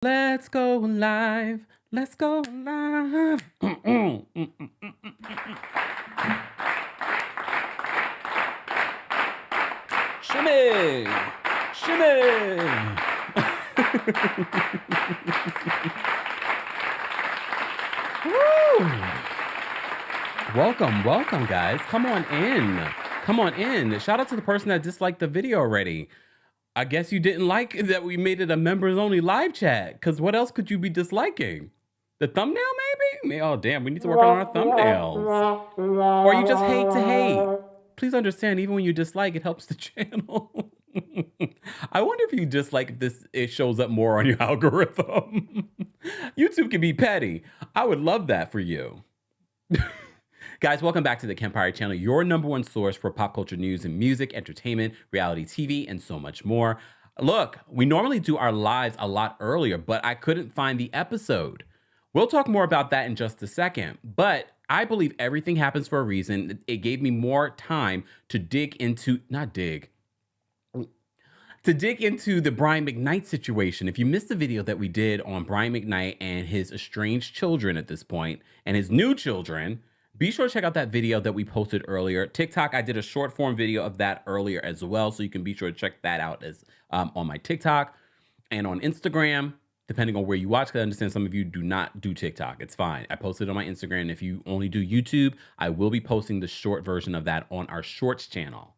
Let's go live. Let's go live. Shimmy. Shimmy. Woo. Welcome, guys. Come on in. Come on in. Shout out to the person that disliked the video already. I guess you didn't like that we made it a members only live chat, because what else could you be disliking? The thumbnail, maybe? Oh, damn, we need to work on our thumbnails. Or you just hate to hate. Please understand, even when you dislike, it helps the channel. I wonder if you dislike this, it shows up more on your algorithm. YouTube can be petty. I would love that for you. Guys, welcome back to the Kempire channel, your #1 source for pop culture news and music, entertainment, reality TV, and so much more. Look, we normally do our lives a lot earlier, but I couldn't find the episode. We'll talk more about that in just a second, but I believe everything happens for a reason. It gave me more time to dig into the Brian McKnight situation. If you missed the video that we did on Brian McKnight and his estranged children at this point, and his new children, be sure to check out that video that we posted earlier. TikTok, I did a short form video of that earlier as well, so you can be sure to check that out as on my TikTok and on Instagram, depending on where you watch, because I understand some of you do not do TikTok. It's fine. I posted it on my Instagram. If you only do YouTube, I will be posting the short version of that on our Shorts channel.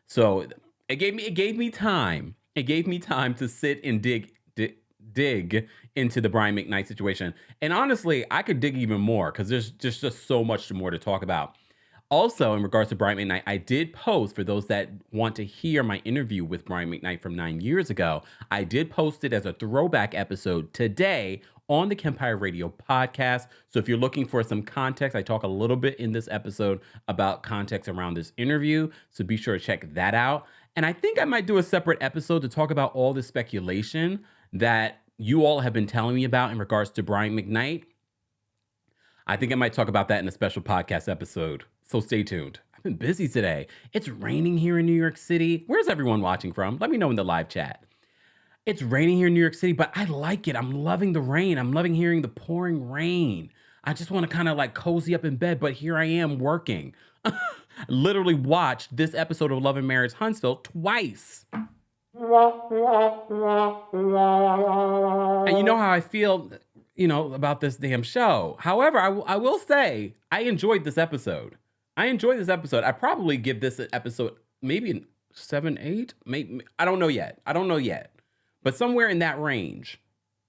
So it gave me time. It gave me time to sit and dig into the Brian McKnight situation. And honestly, I could dig even more because there's just so much more to talk about. Also, in regards to Brian McKnight, I did post, for those that want to hear my interview with Brian McKnight from 9 years ago, I did post it as a throwback episode today on the Kempire Radio podcast. So if you're looking for some context, I talk a little bit in this episode about context around this interview. So be sure to check that out. And I think I might do a separate episode to talk about all the speculation that you all have been telling me about in regards to Brian McKnight. I think I might talk about that in a special podcast episode. So stay tuned. I've been busy today. It's raining here in New York City. Where's everyone watching from? Let me know in the live chat. It's raining here in New York City, but I like it. I'm loving the rain. I'm loving hearing the pouring rain. I just want to kind of like cozy up in bed, but here I am working. Literally watched this episode of Love and Marriage Huntsville twice. And you know how I feel, about this damn show. However, I will say I enjoyed this episode. I probably give this an episode maybe 7, 8, maybe. I don't know yet. But somewhere in that range.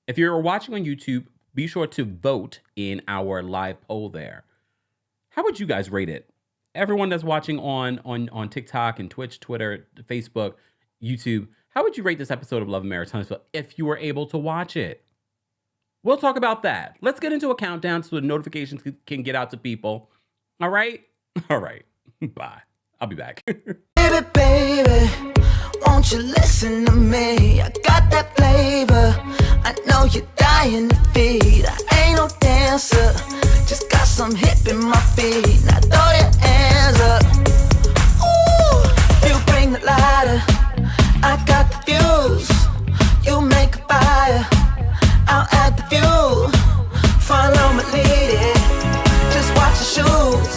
If you're watching on YouTube, be sure to vote in our live poll there. How would you guys rate it? Everyone that's watching on TikTok and Twitch, Twitter, Facebook, YouTube, how would you rate this episode of Love and Marriage Huntsville if you were able to watch it? We'll talk about that. Let's get into a countdown so the notifications can get out to people. All right? All right. Bye. I'll be back. Baby, won't you listen to me? I got that flavor. I know you're dying to feed. I ain't no dancer, just got some hip in my feet. Now throw your hands up. Ooh, you bring the lighter. I got the fuse. You make a fire. I'll add the fuel. Follow my lead. Just watch the shoes.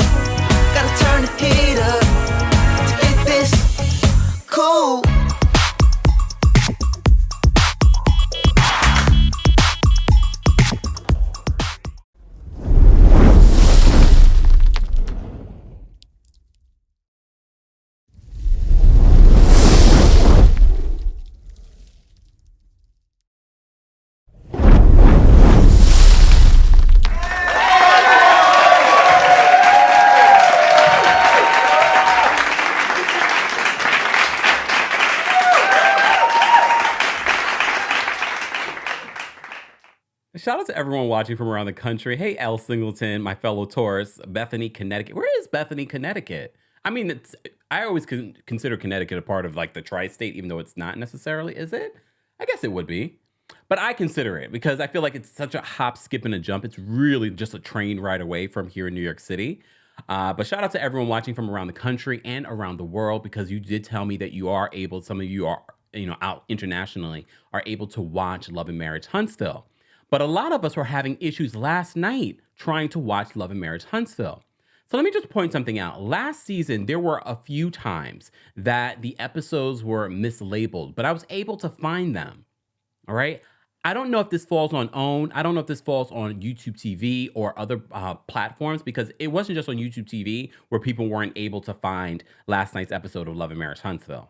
Gotta turn the heat up to get this cool. Shout out to everyone watching from around the country. Hey, L. Singleton, my fellow Taurus, Bethany, Connecticut. Where is Bethany, Connecticut? I mean, I always consider Connecticut a part of like the tri-state, even though it's not necessarily, is it? I guess it would be. But I consider it because I feel like it's such a hop, skip, and a jump. It's really just a train ride away from here in New York City. But shout out to everyone watching from around the country and around the world, because you did tell me that you are able, some of you are out internationally are able to watch Love and Marriage Huntsville. But a lot of us were having issues last night trying to watch Love and Marriage Huntsville. So let me just point something out. Last season, there were a few times that the episodes were mislabeled, but I was able to find them. All right. I don't know if this falls on OWN. I don't know if this falls on YouTube TV or other platforms, because it wasn't just on YouTube TV where people weren't able to find last night's episode of Love and Marriage Huntsville.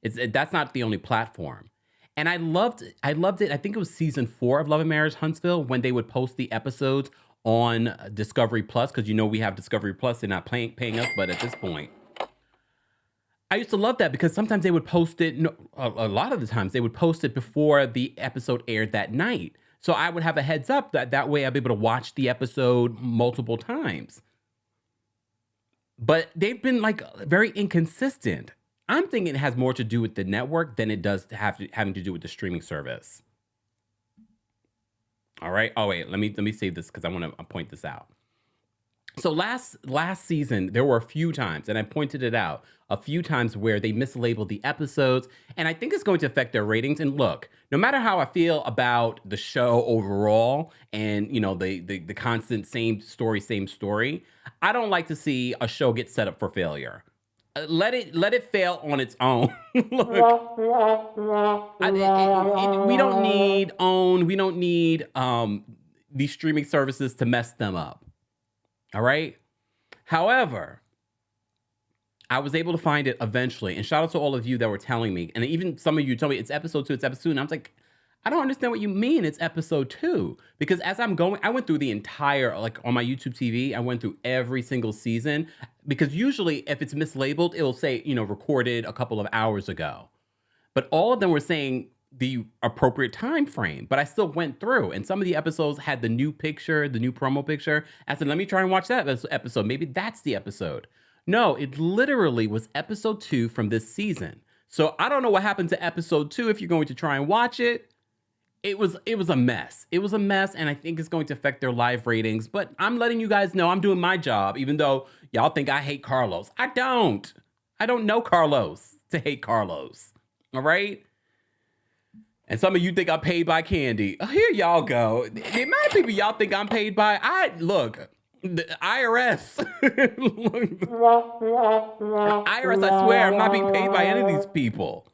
That's not the only platform. And I loved it. I think it was season 4 of Love and Marriage Huntsville when they would post the episodes on Discovery Plus, because we have Discovery Plus. They're not paying us, but at this point, I used to love that because sometimes they would post it. A lot of the times they would post it before the episode aired that night, so I would have a heads up that way I'd be able to watch the episode multiple times. But they've been very inconsistent. I'm thinking it has more to do with the network than it does having to do with the streaming service. All right. Oh wait, let me save this because I want to point this out. So last season, there were a few times, and I pointed it out, a few times where they mislabeled the episodes, and I think it's going to affect their ratings. And look, no matter how I feel about the show overall, and the constant same story, I don't like to see a show get set up for failure. Let it fail on its own. Look, we don't need OWN. We don't need these streaming services to mess them up. All right. However, I was able to find it eventually, and shout out to all of you that were telling me, and even some of you told me it's episode 2. It's episode 2, and I was like, I don't understand what you mean it's episode 2, because as I'm going, I went through the entire, on my YouTube TV, I went through every single season, because usually if it's mislabeled, it will say, recorded a couple of hours ago. But all of them were saying the appropriate time frame, but I still went through, and some of the episodes had the new picture, the new promo picture. I said, let me try and watch that episode. Maybe that's the episode. No, it literally was episode 2 from this season. So I don't know what happened to episode 2 if you're going to try and watch it. It was a mess. It was a mess, and I think it's going to affect their live ratings. But I'm letting you guys know I'm doing my job, even though y'all think I hate Carlos. I don't. I don't know Carlos to hate Carlos. All right? And some of you think I'm paid by Candy. Here y'all go. The amount of people y'all think I'm paid by, the IRS. IRS, I swear, I'm not being paid by any of these people.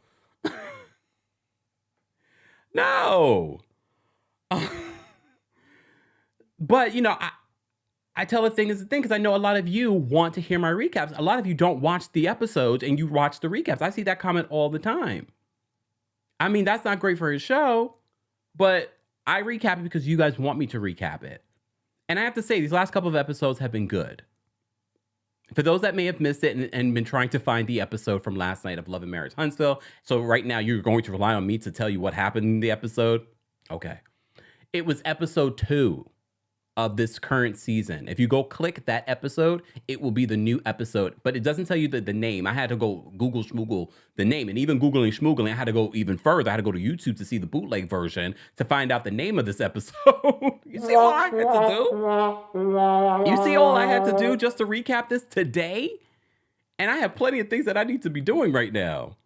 No. But, I tell a thing is the thing, because I know a lot of you want to hear my recaps. A lot of you don't watch the episodes and you watch the recaps. I see that comment all the time. I mean, that's not great for his show, but I recap it because you guys want me to recap it. And I have to say, these last couple of episodes have been good. For those that may have missed it and been trying to find the episode from last night of Love and Marriage Huntsville, so right now you're going to rely on me to tell you what happened in the episode? Okay. It was episode 2 of this current season. If you go click that episode, it will be the new episode, but it doesn't tell you the name. I had to go Google schmoogle the name, and even Googling schmoogling, I had to go even further. I had to go to YouTube to see the bootleg version to find out the name of this episode. You see all I had to do? You see all I had to do just to recap this today? And I have plenty of things that I need to be doing right now.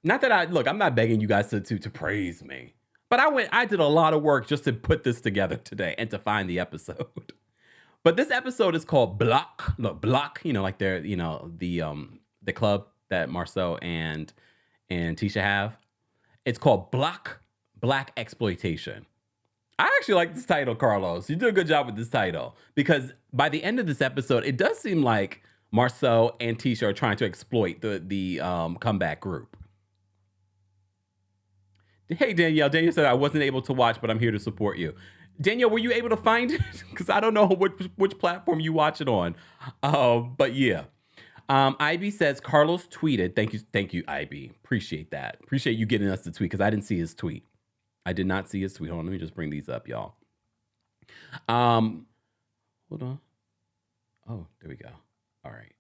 Not that I'm not begging you guys to praise me. But I did a lot of work just to put this together today and to find the episode. But this episode is called Blaque. Look, Blaque, like they're, the club that Marsau and Tisha have. It's called Blaque-xploitation. I actually like this title, Carlos. You did a good job with this title, because by the end of this episode, it does seem like Marsau and Tisha are trying to exploit the comeback group. Hey, Danielle. Danielle said, I wasn't able to watch, but I'm here to support you. Danielle, were you able to find it? Because I don't know which platform you watch it on. But yeah. IB says, Carlos tweeted. Thank you, IB. Appreciate that. Appreciate you getting us the tweet, because I didn't see his tweet. I did not see his tweet. Hold on, let me just bring these up, y'all. Hold on. Oh, there we go. All right.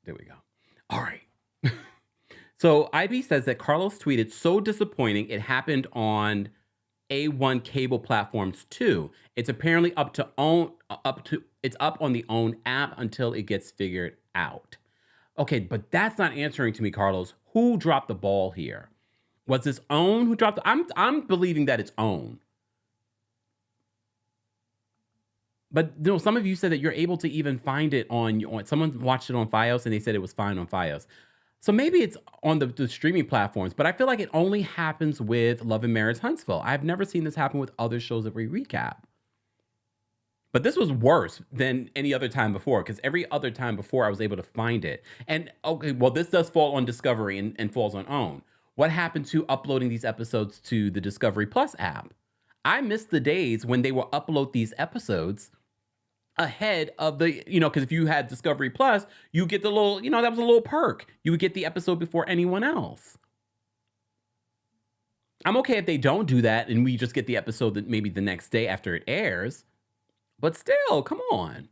There we go. All right. So IB says that Carlos tweeted, so disappointing, it happened on A1 cable platforms too. It's apparently it's up on the OWN app until it gets figured out. Okay, but that's not answering to me, Carlos. Who dropped the ball here? Was this OWN who dropped? I'm believing that it's OWN. But you know, some of you said that you're able to even find it on someone watched it on Fios and they said it was fine on Fios. So maybe it's on the streaming platforms, but I feel like it only happens with Love and Marriage Huntsville. I've never seen this happen with other shows that we recap. But this was worse than any other time before, because every other time before I was able to find it. And okay, well, this does fall on Discovery and falls on OWN. What happened to uploading these episodes to the Discovery Plus app? I missed the days when they will upload these episodes ahead of the, because if you had Discovery Plus, you get the little, that was a little perk. You would get the episode before anyone else. I'm okay if they don't do that and we just get the episode that maybe the next day after it airs. But still, come on.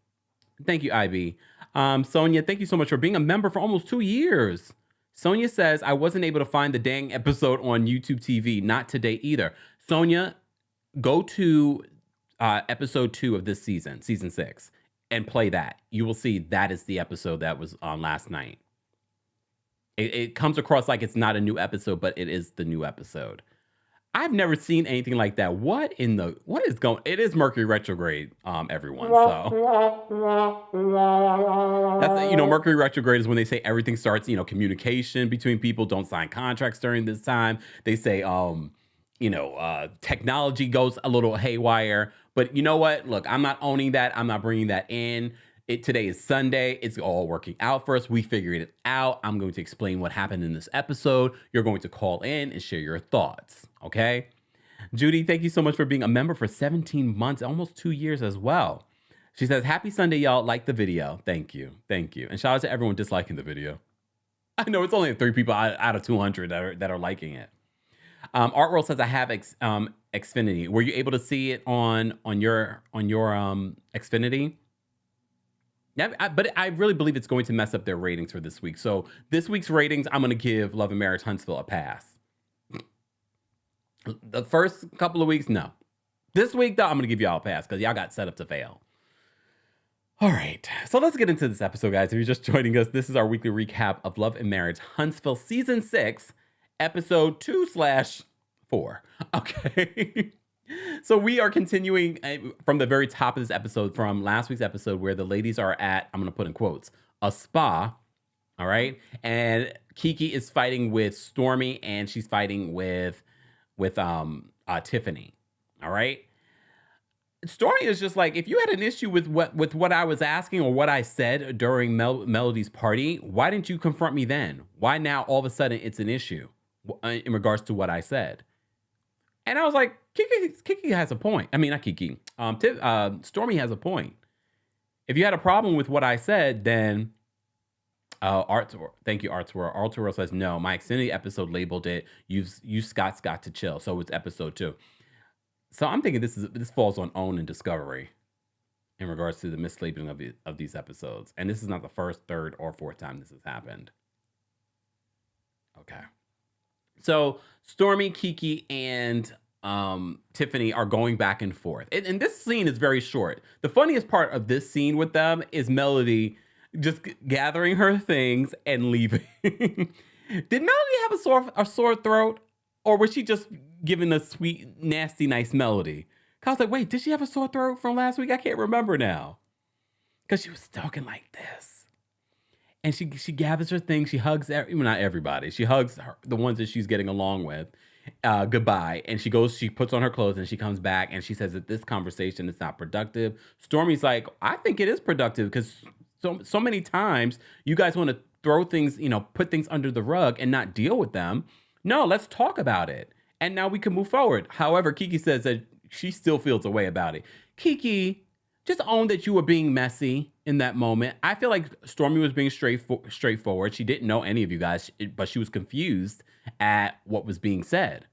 Thank you, IB. Sonia, thank you so much for being a member for almost 2 years. Sonia says, I wasn't able to find the dang episode on YouTube TV. Not today either. Sonia, go to episode 2 of this season 6, and play that. You will see that is the episode that was on last night. It comes across like it's not a new episode, but it is the new episode. I've never seen anything like that. What is going? It is Mercury retrograde, everyone. So that's, Mercury retrograde is when they say everything starts, communication between people, don't sign contracts during this time. They say, technology goes a little haywire. But you know what? Look, I'm not owning that. I'm not bringing that in. Today is Sunday. It's all working out for us. We figured it out. I'm going to explain what happened in this episode. You're going to call in and share your thoughts. Okay. Judy, thank you so much for being a member for 17 months, almost 2 years as well. She says, happy Sunday, y'all. Like the video. Thank you. Thank you. And shout out to everyone disliking the video. I know it's only 3 people out of 200 that are liking it. Art World says, I have Xfinity. Were you able to see it on your Xfinity? Yeah, but I really believe it's going to mess up their ratings for this week. So this week's ratings, I'm going to give Love and Marriage Huntsville a pass. The first couple of weeks, no. This week, though, I'm going to give y'all a pass because y'all got set up to fail. All right. So let's get into this episode, guys. If you're just joining us, this is our weekly recap of Love and Marriage Huntsville Season 6, Episode 2/4. Okay. So we are continuing from the very top of this episode, from last week's episode, where the ladies are at, I'm going to put in quotes, a spa. All right. And Kiki is fighting with Stormy, and she's fighting with Tiffany. All right. Stormy is just like, if you had an issue with what I was asking or what I said during Melody's party, why didn't you confront me then? Why now all of a sudden it's an issue in regards to what I said? And I was like, Kiki has a point. I mean, not Kiki. Stormy has a point. If you had a problem with what I said, then thank you, Artsworld. Artsworld says, no, my Xfinity episode labeled it, you Scott's got to chill. So it's episode 2. So I'm thinking this falls on OWN and Discovery in regards to the mislabeling of these episodes. And this is not the first, third, or fourth time this has happened. Okay. So Stormy, Kiki, and Tiffany are going back and forth. And this scene is very short. The funniest part of this scene with them is Melody just gathering her things and leaving. Did Melody have a sore throat? Or was she just giving a sweet, nasty, nice Melody? I was like, wait, did she have a sore throat from last week? I can't remember now. Because she was talking like this. And she gathers her things. She hugs, not everybody. She hugs the ones that she's getting along with goodbye. And she puts on her clothes and she comes back and she says that this conversation is not productive. Stormy's like, I think it is productive because so many times you guys want to throw things, put things under the rug and not deal with them. No, let's talk about it. And now we can move forward. However, Kiki says that she still feels a way about it. Kiki, just own that you were being messy in that moment. I feel like Stormy was being straightforward. She didn't know any of you guys, but she was confused at what was being said.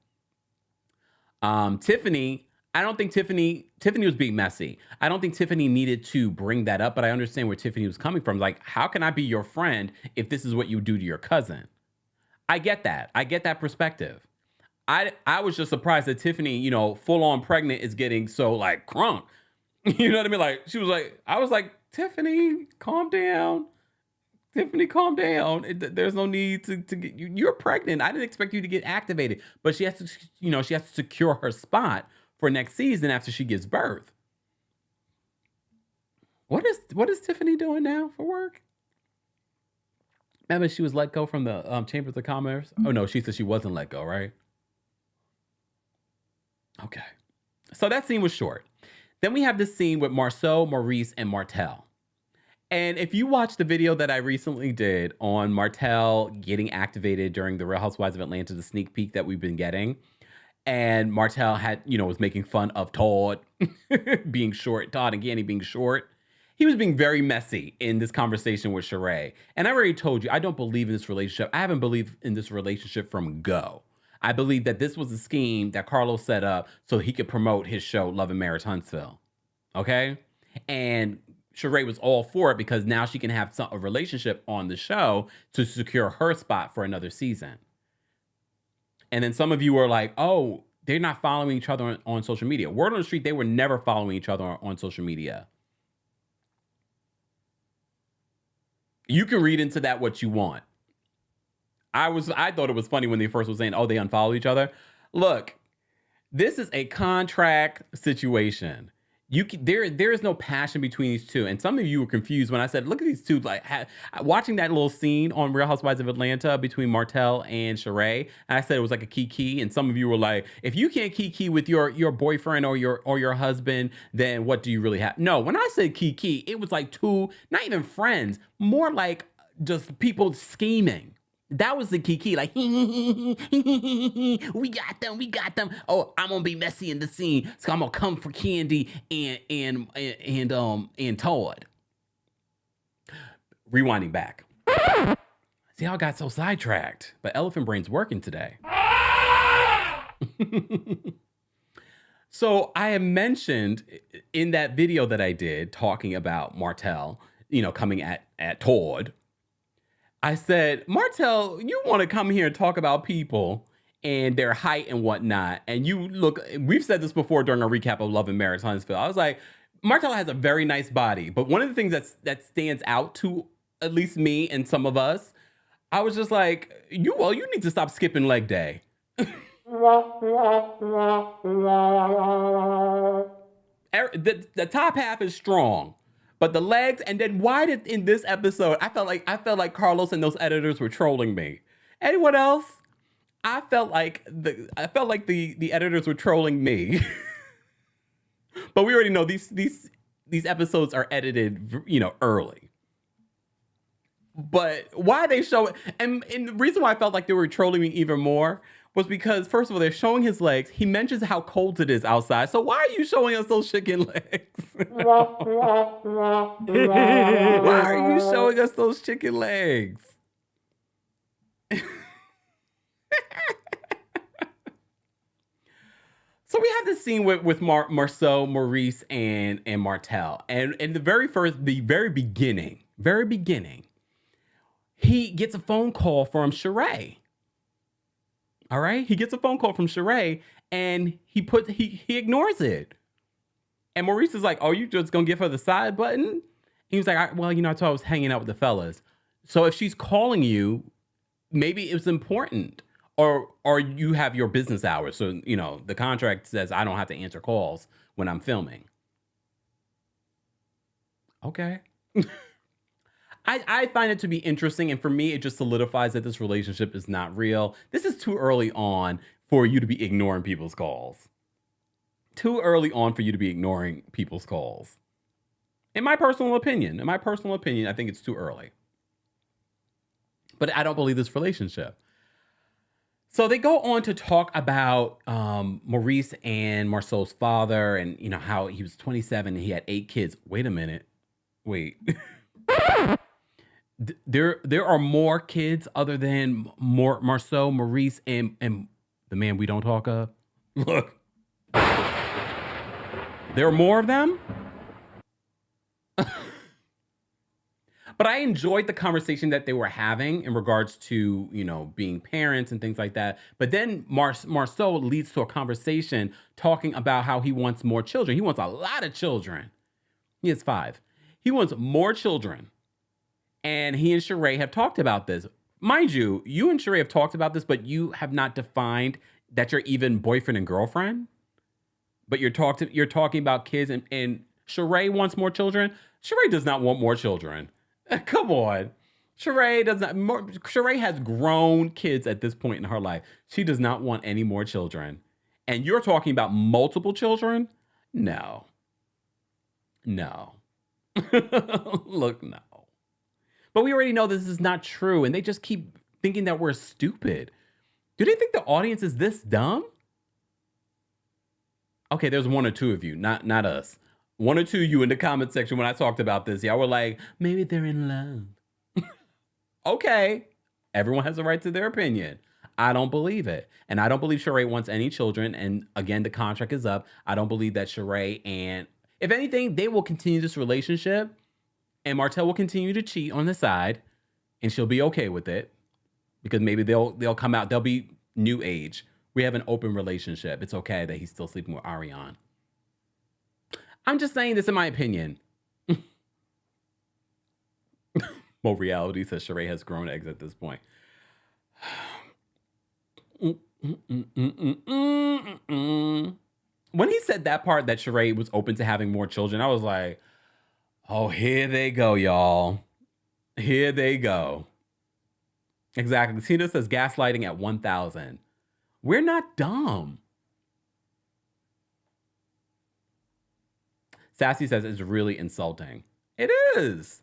Tiffany, I don't think Tiffany was being messy. I don't think Tiffany needed to bring that up, but I understand where Tiffany was coming from. Like, how can I be your friend if this is what you do to your cousin? I get that. I get that perspective. I was just surprised that Tiffany, full on pregnant is getting so like crunk. You know what I mean? Like, I was like, Tiffany, calm down. Tiffany, calm down. There's no need to get you. You're pregnant. I didn't expect you to get activated, but she has to, she has to secure her spot for next season after she gives birth. What is Tiffany doing now for work? Remember, she was let go from the Chambers of Commerce. Oh no, she said she wasn't let go, right? Okay, so that scene was short. Then we have this scene with Marsau, Maurice, and Martell. And if you watch the video that I recently did on Martell getting activated during the Real Housewives of Atlanta, the sneak peek that we've been getting, and Martell had, was making fun of Todd being short, Todd and Candy being short. He was being very messy in this conversation with Sheree. And I already told you, I don't believe in this relationship. I haven't believed in this relationship from go. I believe that this was a scheme that Carlos set up so he could promote his show, Love and Marriage Huntsville. Okay? And Sheree was all for it because now she can have a relationship on the show to secure her spot for another season. And then some of you were like, oh, they're not following each other on social media. Word on the street, they were never following each other on social media. You can read into that what you want. I thought it was funny when they first was saying, oh, they unfollow each other. Look, this is a contract situation. There is no passion between these two. And some of you were confused when I said, look at these two, like watching that little scene on Real Housewives of Atlanta between Martell and Sheree. And I said it was like a Kiki. And some of you were like, if you can't Kiki with your boyfriend or your husband, then what do you really have? No, when I said Kiki, it was like two, not even friends, more like just people scheming. That was the Kiki, like, we got them. Oh, I'm gonna be messy in the scene, so I'm gonna come for Candy and Todd. Rewinding back. See how I got so sidetracked, but Elephant Brain's working today. So I have mentioned in that video that I did talking about Martell, coming at Todd. I said, Martell, you want to come here and talk about people and their height and whatnot. And you look, we've said this before during a recap of Love and Marriage Huntsville. I was like, Martell has a very nice body. But one of the things that stands out to at least me and some of us, I was just like, you need to stop skipping leg day. The top half is strong. But the legs, and then why did in this episode, I felt like Carlos and those editors were trolling me. Anyone else? I felt like the editors were trolling me. But we already know these episodes are edited, early. But why they show it, and the reason why I felt like they were trolling me even more was because, first of all, they're showing his legs. He mentions how cold it is outside. So why are you showing us those chicken legs? Why are you showing us those chicken legs? So we have this scene with Marsau, Maurice, and Martell. And in the very beginning, he gets a phone call from Sheree. All right, he gets a phone call from Sheree, and he ignores it. And Maurice is like, "Oh, you just gonna give her the side button?" And he was like, I thought I was hanging out with the fellas. So if she's calling you, maybe it was important, or you have your business hours. So the contract says I don't have to answer calls when I'm filming. Okay. I find it to be interesting, and for me, it just solidifies that this relationship is not real. This is too early on for you to be ignoring people's calls. Too early on for you to be ignoring people's calls. In my personal opinion, I think it's too early. But I don't believe this relationship. So they go on to talk about Maurice and Marsau's father, and how he was 27 and he had 8 kids. Wait a minute. Wait. There are more kids other than Marsau, Maurice, and the man we don't talk of. Look, there are more of them. But I enjoyed the conversation that they were having in regards to being parents and things like that. But then Marsau leads to a conversation talking about how he wants more children. He wants a lot of children. He has 5. He wants more children. And he and Sheree have talked about this. Mind you, you and Sheree have talked about this, but you have not defined that you're even boyfriend and girlfriend. But you're talking about kids, and Sheree wants more children. Sheree does not want more children. Come on. Sheree has grown kids at this point in her life. She does not want any more children. And you're talking about multiple children? No. Look, no. But we already know this is not true, and they just keep thinking that we're stupid. Do they think the audience is this dumb? Okay, there's one or two of you, not us. One or two of you in the comment section when I talked about this, y'all were like, maybe they're in love. Okay, everyone has a right to their opinion. I don't believe it. And I don't believe Sheree wants any children. And again, the contract is up. I don't believe that Sheree, and if anything, they will continue this relationship, and Martell will continue to cheat on the side, and she'll be okay with it because maybe they'll come out. They'll be new age. We have an open relationship. It's okay that he's still sleeping with Ariane. I'm just saying this in my opinion. Mo Reality says Sheree has grown eggs at this point. When he said that part that Sheree was open to having more children, I was like, oh, here they go, y'all. Here they go. Exactly. Tina says gaslighting at 1,000. We're not dumb. Sassy says it's really insulting. It is.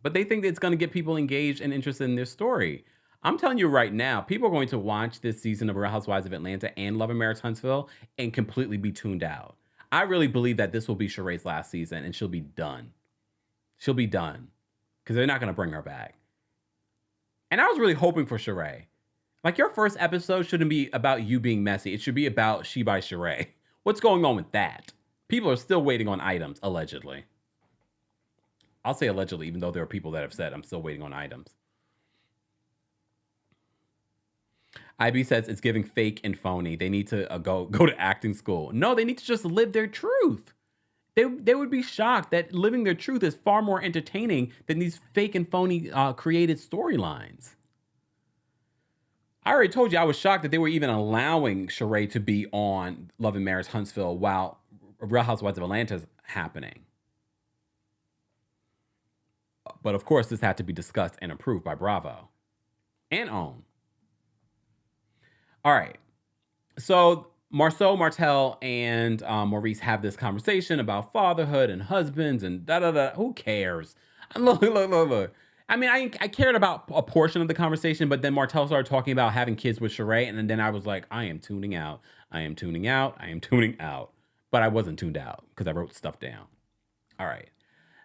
But they think it's going to get people engaged and interested in their story. I'm telling you right now, people are going to watch this season of Real Housewives of Atlanta and Love and Marriage Huntsville and completely be tuned out. I really believe that this will be Sheree's last season and she'll be done. She'll be done because they're not going to bring her back. And I was really hoping for Sheree. Like, your first episode shouldn't be about you being messy. It should be about She by Sheree. What's going on with that? People are still waiting on items, allegedly. I'll say allegedly, even though there are people that have said I'm still waiting on items. IB says it's giving fake and phony. They need to go to acting school. No, they need to just live their truth. They would be shocked that living their truth is far more entertaining than these fake and phony created storylines. I already told you I was shocked that they were even allowing Sheree to be on Love and Marriage Huntsville while Real Housewives of Atlanta is happening. But of course, this had to be discussed and approved by Bravo and OWN. All right. So Marsau, Martell, and Maurice have this conversation about fatherhood and husbands and da-da-da. Who cares? Look. I mean, I cared about a portion of the conversation, but then Martell started talking about having kids with Sheree, and then I was like, I am tuning out. I am tuning out. But I wasn't tuned out because I wrote stuff down. All right.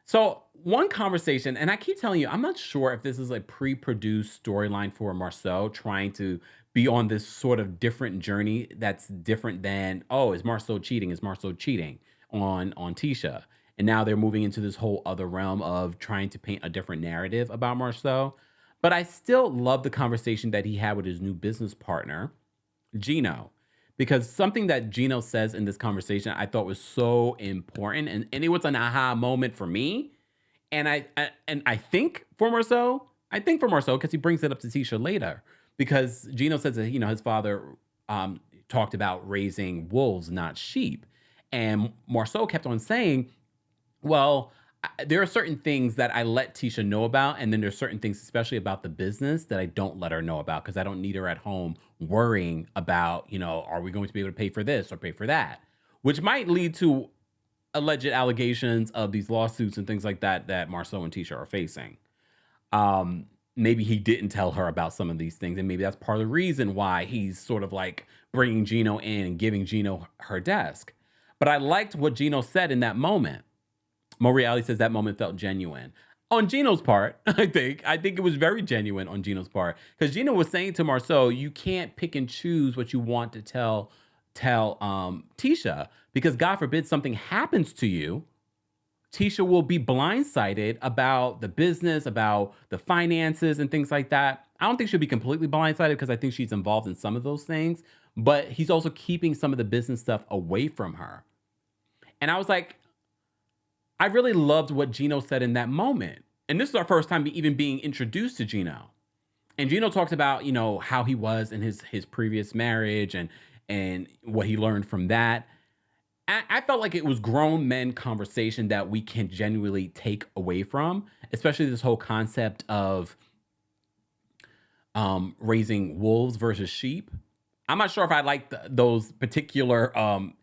So one conversation, and I keep telling you, I'm not sure if this is a pre-produced storyline for Marsau trying to be on this sort of different journey that's different than, oh, is Marsau cheating? Is Marsau cheating on Tisha? And now they're moving into this whole other realm of trying to paint a different narrative about Marsau. But I still love the conversation that he had with his new business partner, Gino. Because something that Gino says in this conversation I thought was so important. And it was an aha moment for me. And I think for Marsau, because he brings it up to Tisha later. Because Gino says that, his father talked about raising wolves, not sheep. And Marsau kept on saying, well, there are certain things that I let Tisha know about, and then there's certain things, especially about the business, that I don't let her know about because I don't need her at home worrying about, are we going to be able to pay for this or pay for that? Which might lead to alleged allegations of these lawsuits and things like that Marsau and Tisha are facing. Maybe he didn't tell her about some of these things, and maybe that's part of the reason why he's sort of like bringing Gino in and giving Gino her desk. But I liked what Gino said in that moment. Mo Reality says that moment felt genuine. On Gino's part, I think it was very genuine on Gino's part. Because Gino was saying to Marsau, you can't pick and choose what you want to tell Tisha. Because God forbid something happens to you, Tisha will be blindsided about the business, about the finances and things like that. I don't think she'll be completely blindsided because I think she's involved in some of those things. But he's also keeping some of the business stuff away from her. And I was like, I really loved what Gino said in that moment. And this is our first time even being introduced to Gino. And Gino talks about, how he was in his previous marriage and what he learned from that. I felt like it was grown men conversation that we can genuinely take away from, especially this whole concept of raising wolves versus sheep. I'm not sure if I like those particular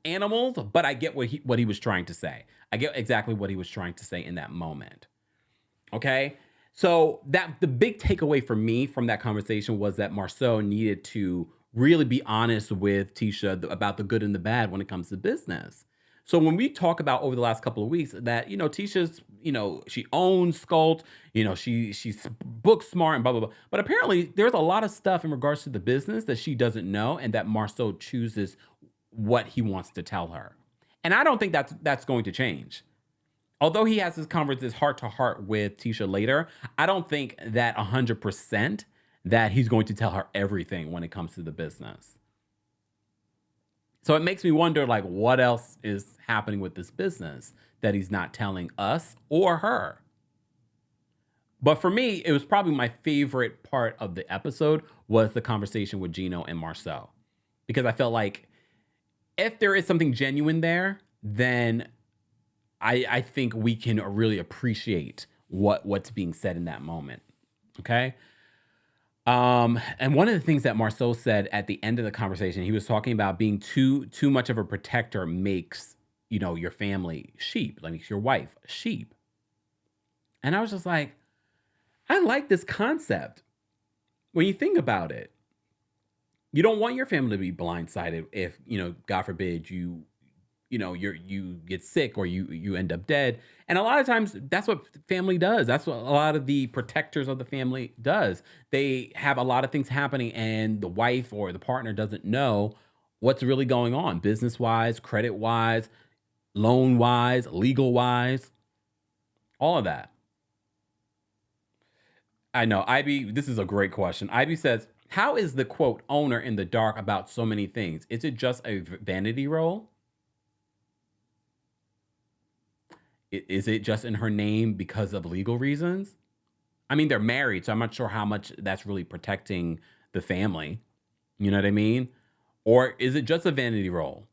animals, but I get what he was trying to say. I get exactly what he was trying to say in that moment. Okay, so that the big takeaway for me from that conversation was that Marsau needed to really be honest with Tisha about the good and the bad when it comes to business. So when we talk about over the last couple of weeks that Tisha's she owns Sculpt, she's book smart and blah blah blah, but apparently there's a lot of stuff in regards to the business that she doesn't know and that Marsau chooses what he wants to tell her, and I don't think that's going to change. Although he has this heart to heart with Tisha later, I don't think that 100% that he's going to tell her everything when it comes to the business. So it makes me wonder, like, what else is happening with this business that he's not telling us or her? But for me, it was probably my favorite part of the episode was the conversation with Gino and Marsau. Because I felt like if there is something genuine there, then I think we can really appreciate what's being said in that moment. Okay. And one of the things that Marsau said at the end of the conversation, he was talking about being too much of a protector makes, your family sheep, like makes your wife sheep. And I was just like, I like this concept. When you think about it, you don't want your family to be blindsided if, God forbid you get sick or you end up dead. And a lot of times that's what family does. That's what a lot of the protectors of the family does. They have a lot of things happening and the wife or the partner doesn't know what's really going on, business wise, credit wise, loan wise, legal wise, all of that. I know. IB, this is a great question. IB says, how is the quote owner in the dark about so many things? Is it just a vanity role? Is it just in her name because of legal reasons? I mean, they're married, so I'm not sure how much that's really protecting the family. You know what I mean? Or is it just a vanity role?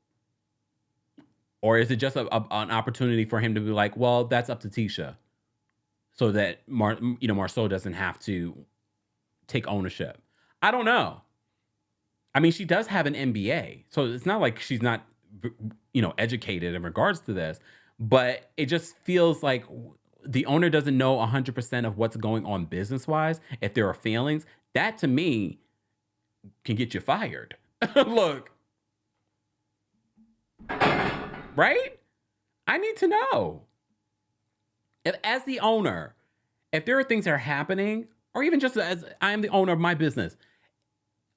Or is it just an opportunity for him to be like, well, that's up to Tisha, so that Marsau doesn't have to take ownership? I don't know. I mean, she does have an MBA, so it's not like she's not, educated in regards to this. But it just feels like the owner doesn't know 100% of what's going on business-wise. If there are failings, that to me can get you fired. Look. Right? I need to know. As the owner, if there are things that are happening, or even just as I am the owner of my business,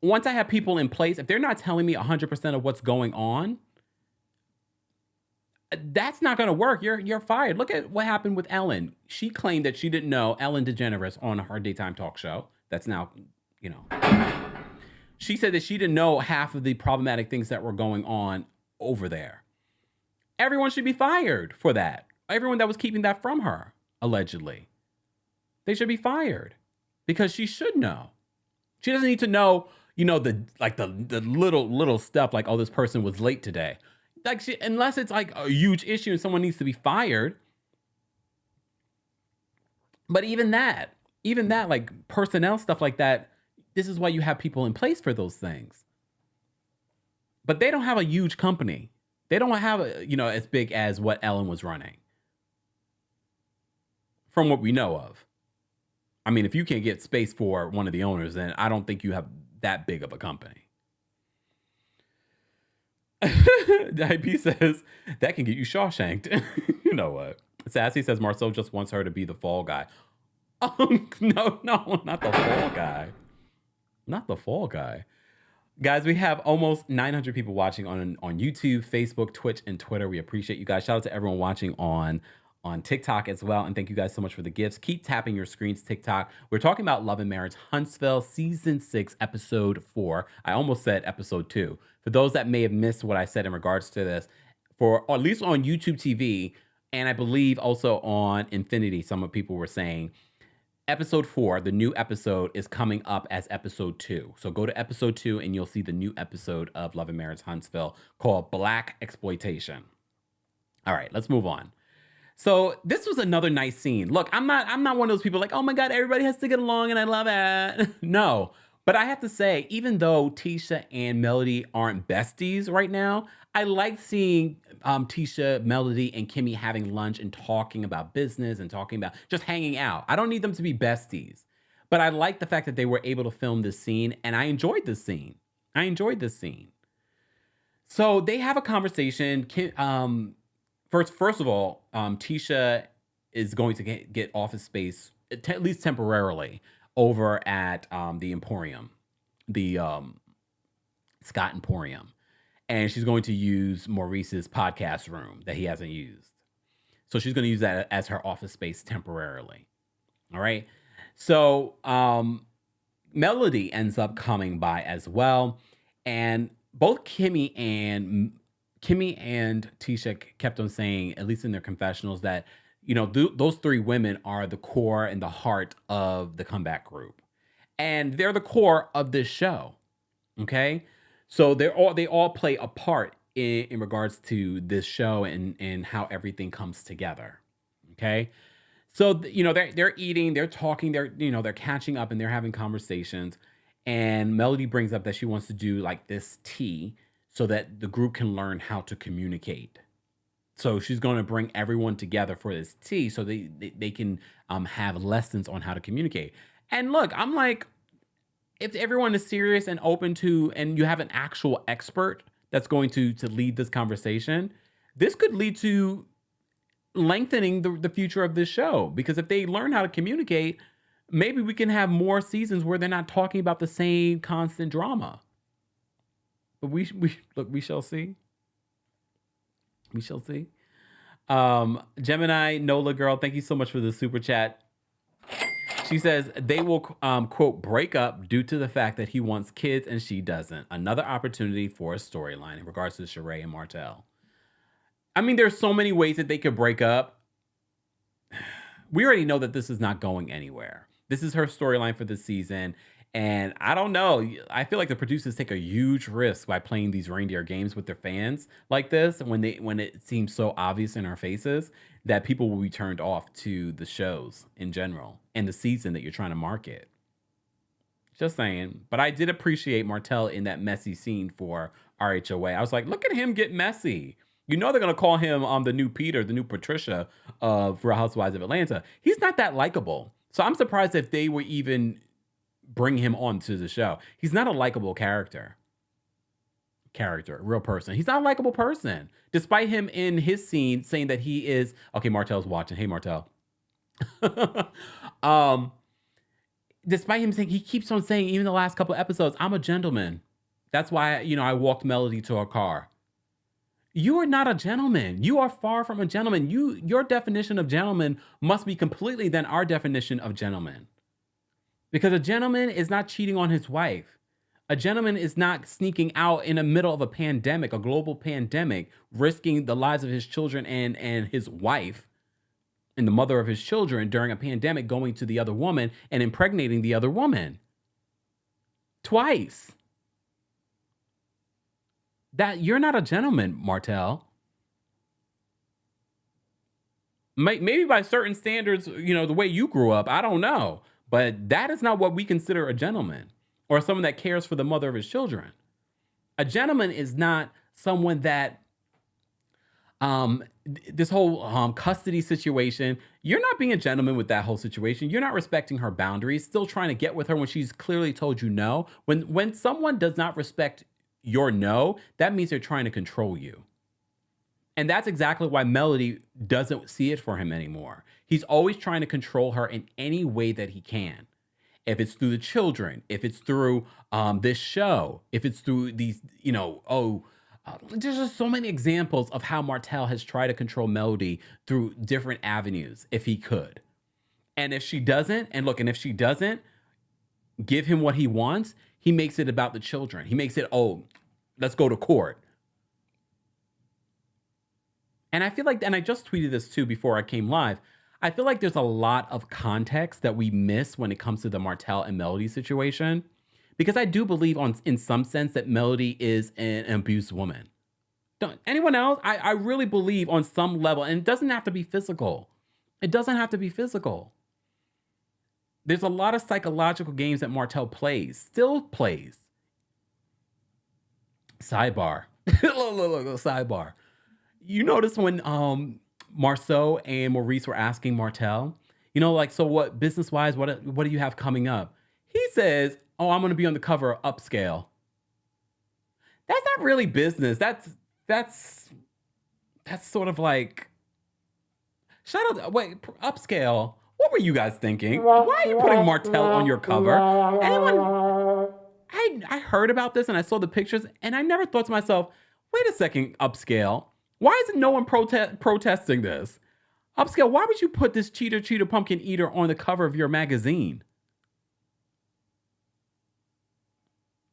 once I have people in place, if they're not telling me 100% of what's going on, that's not going to work. You're fired. Look at what happened with Ellen. She claimed that she didn't know, Ellen DeGeneres on her daytime talk show. That's now, she said that she didn't know half of the problematic things that were going on over there. Everyone should be fired for that. Everyone that was keeping that from her, allegedly. They should be fired because she should know. She doesn't need to know, the little stuff like, oh, this person was late today. Like, unless it's like a huge issue and someone needs to be fired. But even that, like personnel stuff like that, this is why you have people in place for those things. But they don't have a huge company. They don't have as big as what Ellen was running. From what we know of. I mean, if you can't get space for one of the owners, then I don't think you have that big of a company. IP says that can get you Shawshanked. You know what? Sassy says Marsau just wants her to be the fall guy. No, not the fall guy. Not the fall guy. Guys, we have almost 900 people watching on YouTube, Facebook, Twitch, and Twitter. We appreciate you guys. Shout out to everyone watching on TikTok as well. And thank you guys so much for the gifts. Keep tapping your screens, TikTok. We're talking about Love and Marriage Huntsville, Season 6, Episode 4. I almost said Episode 2. For those that may have missed what I said in regards to this, for at least on YouTube TV, And I believe also on Infinity, some of people were saying episode 4, the new episode, is coming up as episode 2. So go to episode 2 and you'll see the new episode of Love and Marriage Huntsville called Blaque-xploitation. All right, let's move on. So this was another nice scene. Look, I'm not one of those people like, oh my God, everybody has to get along and I love it. No, but I have to say, even though Tisha and Melody aren't besties right now, I like seeing Tisha, Melody, and Kimmy having lunch and talking about business and talking about just hanging out. I don't need them to be besties, but I like the fact that they were able to film this scene, and I enjoyed this scene. So they have a conversation. First of all, Tisha is going to get office space, at least temporarily, over at the Emporium, the Scott Emporium. And she's going to use Maurice's podcast room that he hasn't used. So she's going to use that as her office space temporarily. All right. So Melody ends up coming by as well. And both Kimmy and Tisha kept on saying, at least in their confessionals, that, you know, those three women are the core and the heart of the Comeback Group. And they're the core of this show. Okay. So they all play a part in regards to this show and how everything comes together. Okay. So, you know, they're eating, they're talking, they're catching up and they're having conversations. And Melody brings up that she wants to do like this tea so that the group can learn how to communicate. So she's going to bring everyone together for this tea so they can have lessons on how to communicate. And look, I'm like, if everyone is serious and open to, and you have an actual expert that's going to lead this conversation, this could lead to lengthening the future of this show. Because if they learn how to communicate, maybe we can have more seasons where they're not talking about the same constant drama. But we shall see. We shall see. Gemini Nola girl, thank you so much for the super chat. She says they will, quote, break up due to the fact that he wants kids and she doesn't. Another opportunity for a storyline in regards to Sheree and Martell. I mean, there's so many ways that they could break up. We already know that this is not going anywhere. This is her storyline for this season. And I don't know. I feel like the producers take a huge risk by playing these reindeer games with their fans like this when it seems so obvious in our faces that people will be turned off to the shows in general and the season that you're trying to market. Just saying. But I did appreciate Martell in that messy scene for RHOA. I was like, look at him get messy. You know they're going to call him the new Peter, the new Patricia of Real Housewives of Atlanta. He's not that likable. So I'm surprised if they would even bring him on to the show. He's not a likable character, real person. He's not a likable person. Despite him in his scene saying that he is, okay, Martell's watching. Hey, Martell. Despite him saying, he keeps on saying, even the last couple of episodes, I'm a gentleman. That's why, I walked Melody to her car. You are not a gentleman. You are far from a gentleman. Your definition of gentleman must be completely than our definition of gentleman. Because a gentleman is not cheating on his wife. A gentleman is not sneaking out in the middle of a pandemic, a global pandemic, risking the lives of his children and his wife and the mother of his children during a pandemic, going to the other woman and impregnating the other woman. Twice. That you're not a gentleman, Martell. Maybe by certain standards, the way you grew up, I don't know. But that is not what we consider a gentleman or someone that cares for the mother of his children. A gentleman is not someone that, this whole custody situation, you're not being a gentleman with that whole situation. You're not respecting her boundaries, still trying to get with her when she's clearly told you no. When someone does not respect your no, that means they're trying to control you. And that's exactly why Melody doesn't see it for him anymore. He's always trying to control her in any way that he can. If it's through the children, if it's through this show, if it's through these, there's just so many examples of how Martell has tried to control Melody through different avenues, if he could. And if she doesn't, if she doesn't give him what he wants, he makes it about the children. He makes it, let's go to court. And I feel like, and I just tweeted this too before I came live. I feel like there's a lot of context that we miss when it comes to the Martell and Melody situation, because I do believe in some sense that Melody is an abused woman. Don't anyone else? I really believe on some level, and it doesn't have to be physical. It doesn't have to be physical. There's a lot of psychological games that Martell still plays. Sidebar. Sidebar. You notice when Marsau and Maurice were asking Martell, like, so what business-wise, what do you have coming up? He says, oh, I'm going to be on the cover of Upscale. That's not really business. That's sort of like, Upscale. What were you guys thinking? Why are you putting Martell on your cover? I heard about this and I saw the pictures and I never thought to myself, wait a second, Upscale. Why isn't no one protesting this? Upscale, why would you put this cheater pumpkin eater on the cover of your magazine?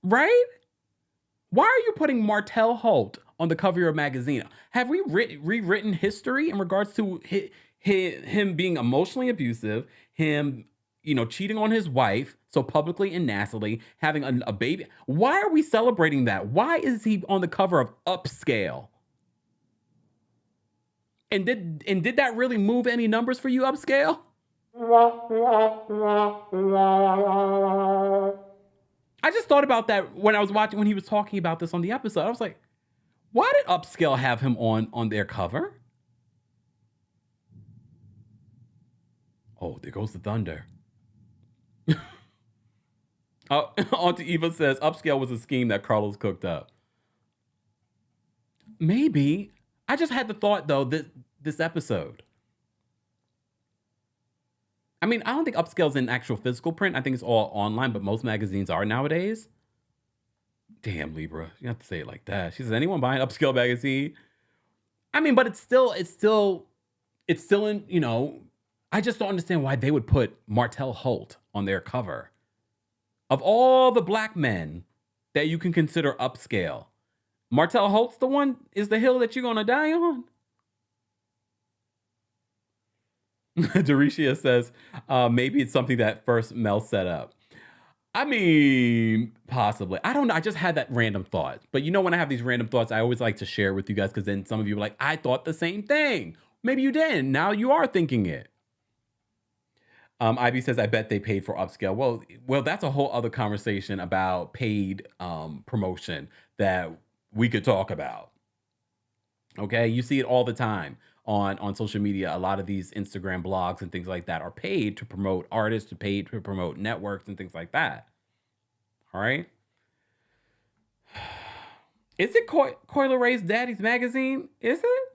Right? Why are you putting Martell Holt on the cover of your magazine? Have we rewritten history in regards to him being emotionally abusive, him, cheating on his wife so publicly and nastily, having a baby? Why are we celebrating that? Why is he on the cover of Upscale? And did that really move any numbers for you, Upscale? I just thought about that when he was talking about this on the episode. I was like, why did Upscale have him on their cover? Oh, there goes the thunder. Auntie Eva says Upscale was a scheme that Carlos cooked up. Maybe. I just had the thought, though, this episode. I mean, I don't think Upscale's in actual physical print. I think it's all online, but most magazines are nowadays. Damn, Libra. You have to say it like that. She says, anyone buying Upscale magazine? I mean, but it's still in, I just don't understand why they would put Martell Holt on their cover. Of all the black men that you can consider upscale, Martell Holt's is the hill that you're going to die on? Doricia says, maybe it's something that first Mel set up. I mean, possibly. I don't know. I just had that random thought. But when I have these random thoughts, I always like to share with you guys because then some of you are like, I thought the same thing. Maybe you didn't. Now you are thinking it. Ivy says, I bet they paid for Upscale. Well, that's a whole other conversation about paid promotion that we could talk about. Okay? You see it all the time on social media. A lot of these Instagram blogs and things like that are paid to promote artists, paid to promote networks and things like that. All right? Is it Coyle Ray's Daddy's Magazine? Is it?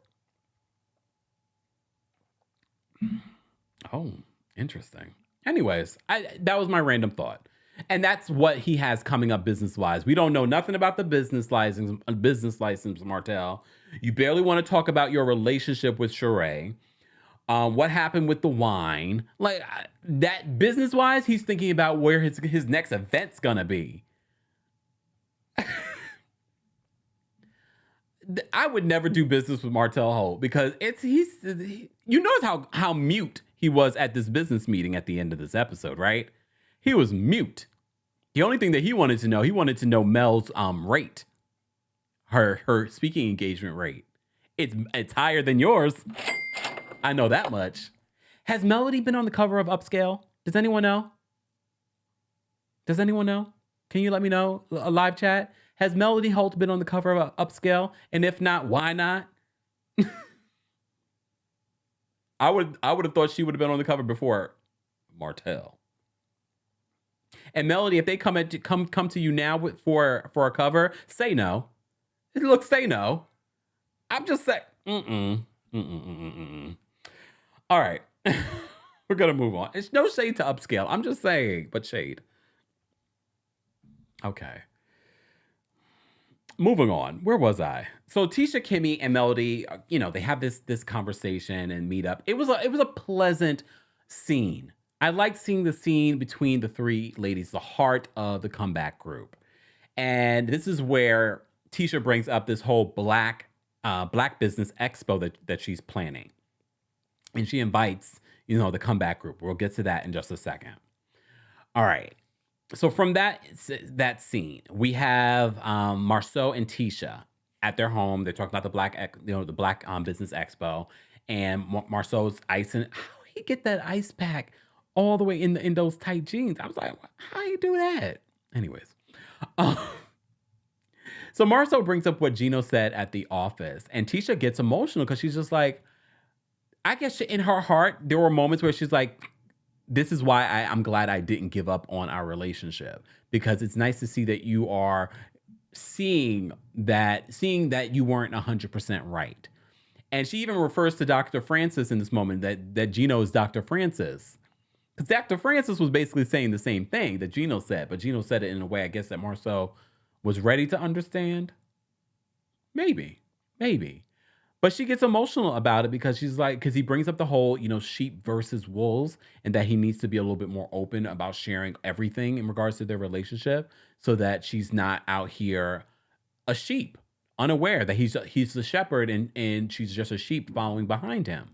Oh, interesting. Anyways, that was my random thought. And that's what he has coming up business-wise. We don't know nothing about the business license, Martell. You barely want to talk about your relationship with Sheree. What happened with the wine? Like, that business-wise, he's thinking about where his next event's gonna be. I would never do business with Martell Holt because you notice how mute he was at this business meeting at the end of this episode, right? He was mute. The only thing that he wanted to know Mel's rate, her speaking engagement rate. It's higher than yours. I know that much. Has Melody been on the cover of Upscale? Does anyone know? Can you let me know? A live chat. Has Melody Holt been on the cover of Upscale? And if not, why not? I would have thought she would have been on the cover before Martell. And Melody, if they come to you now for a cover, say no. Look, say no. I'm just saying. All right, we're gonna move on. It's no shade to Upscale. I'm just saying, but shade. Okay. Moving on. Where was I? So Tisha, Kimmy, and Melody, they have this conversation and meet up. It was a pleasant scene. I liked seeing the scene between the three ladies, the heart of the comeback group. And this is where Tisha brings up this whole black Black Business Expo that she's planning. And she invites, the comeback group. We'll get to that in just a second. All right. So from that scene, we have Marsau and Tisha at their home. They're talking about the Black Business Expo, and Marsau's icing. How he get that ice pack all the way in those tight jeans? I was like, how you do that? Anyways, so Marsau brings up what Gino said at the office, and Tisha gets emotional because she's just like, I guess in her heart there were moments where she's like, this is why I'm glad I didn't give up on our relationship, because it's nice to see that you are seeing that you weren't 100% right. And she even refers to Dr. Francis in this moment, that Gino is Dr. Francis. Because Dr. Francis was basically saying the same thing that Gino said, but Gino said it in a way, I guess, that Marsau was ready to understand. Maybe. But she gets emotional about it because he brings up the whole, sheep versus wolves, and that he needs to be a little bit more open about sharing everything in regards to their relationship, so that she's not out here a sheep, unaware that he's the shepherd and she's just a sheep following behind him.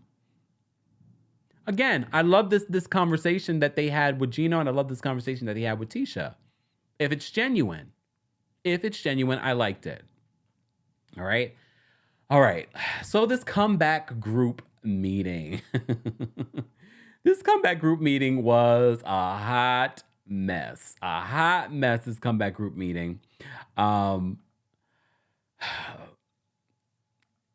Again, I love this conversation that they had with Gino, and I love this conversation that he had with Tisha. If it's genuine, I liked it. All right. So this comeback group meeting. This comeback group meeting was a hot mess. This comeback group meeting.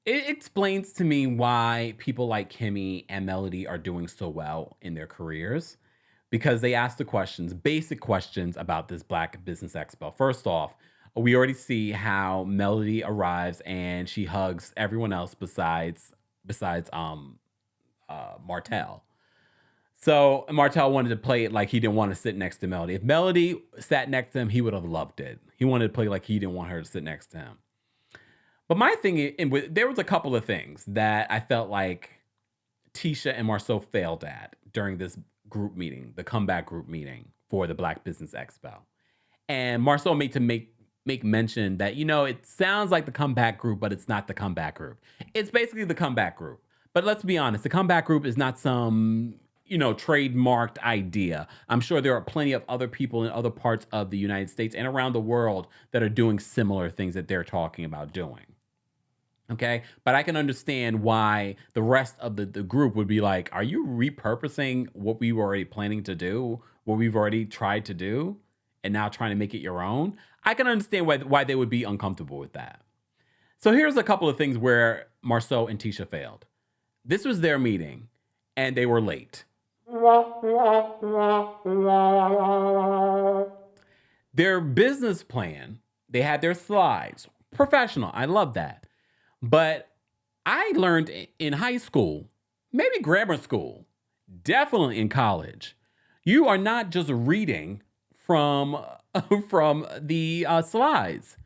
It explains to me why people like Kimmy and Melody are doing so well in their careers, because they ask the basic questions about this Black Business Expo. First off, we already see how Melody arrives and she hugs everyone else besides Martell. So Martell wanted to play it like he didn't want to sit next to Melody. If Melody sat next to him, he would have loved it. He wanted to play like he didn't want her to sit next to him. But my thing, there was a couple of things that I felt like Tisha and Marsau failed at during this group meeting, the comeback group meeting for the Black Business Expo. And Marsau made to make mention that, it sounds like the comeback group, but it's not the comeback group. It's basically the comeback group. But let's be honest, the comeback group is not some, trademarked idea. I'm sure there are plenty of other people in other parts of the United States and around the world that are doing similar things that they're talking about doing. Okay, but I can understand why the rest of the group would be like, are you repurposing what we were already planning to do, what we've already tried to do, and now trying to make it your own? I can understand why they would be uncomfortable with that. So here's a couple of things where Marsau and Tisha failed. This was their meeting, and they were late. Their business plan, they had their slides. Professional, I love that. But I learned in high school, maybe grammar school, definitely in college, you are not just reading from the slides.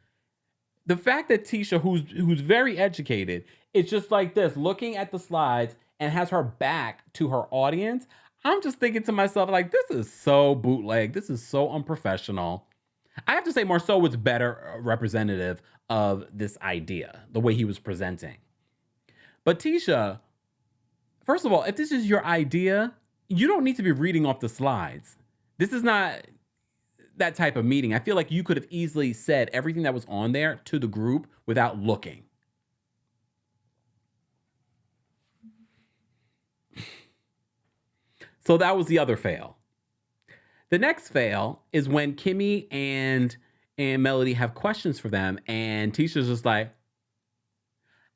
The fact that Tisha, who's very educated, is just like this, looking at the slides and has her back to her audience, I'm just thinking to myself, like, this is so bootleg. This is so unprofessional. I have to say Marsau was better representative of this idea, the way he was presenting. But Tisha, first of all, if this is your idea, you don't need to be reading off the slides. This is not that type of meeting. I feel like you could have easily said everything that was on there to the group without looking. So that was the other fail. The next fail is when Kimmy and Melody have questions for them, and Tisha's just like,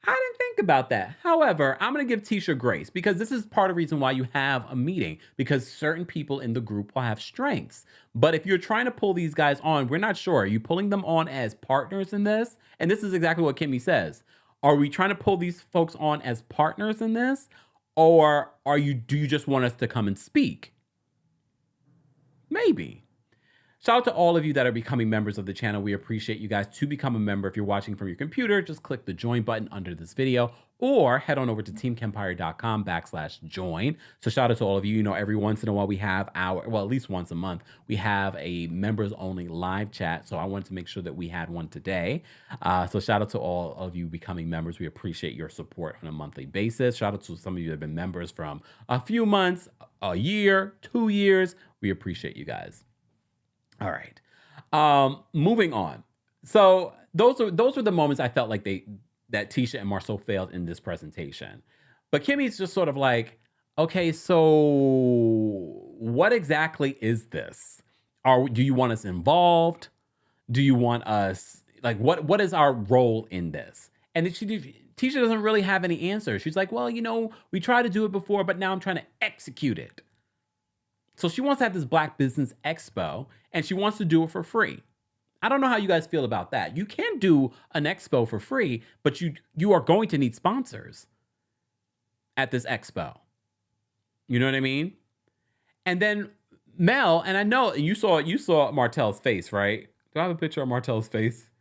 I didn't think about that. However, I'm going to give Tisha grace, because this is part of the reason why you have a meeting, because certain people in the group will have strengths. But if you're trying to pull these guys on, we're not sure. Are you pulling them on as partners in this? And this is exactly what Kimmy says. Are we trying to pull these folks on as partners in this? Or do you just want us to come and speak? Maybe. Shout out to all of you that are becoming members of the channel. We appreciate you guys. To become a member, if you're watching from your computer, just click the join button under this video or head on over to teamkempire.com/join. So shout out to all of you. You know, every once in a while we have at least once a month, we have a members only live chat. So I wanted to make sure that we had one today. So shout out to all of you becoming members. We appreciate your support on a monthly basis. Shout out to some of you that have been members from a few months, a year, 2 years. We appreciate you guys. All right. Moving on. So those were the moments I felt like that Tisha and Marsau failed in this presentation. But Kimmy's just sort of like, okay, so what exactly is this? Do you want us involved? Do you want us, like, what is our role in this? And Tisha doesn't really have any answers. She's like, well, you know, we tried to do it before, but now I'm trying to execute it. So she wants to have this Black Business Expo, and she wants to do it for free. I don't know how you guys feel about that. You can do an expo for free, but you are going to need sponsors at this expo. You know what I mean? And then Mel, and I know you saw Martell's face, right? Do I have a picture of Martell's face?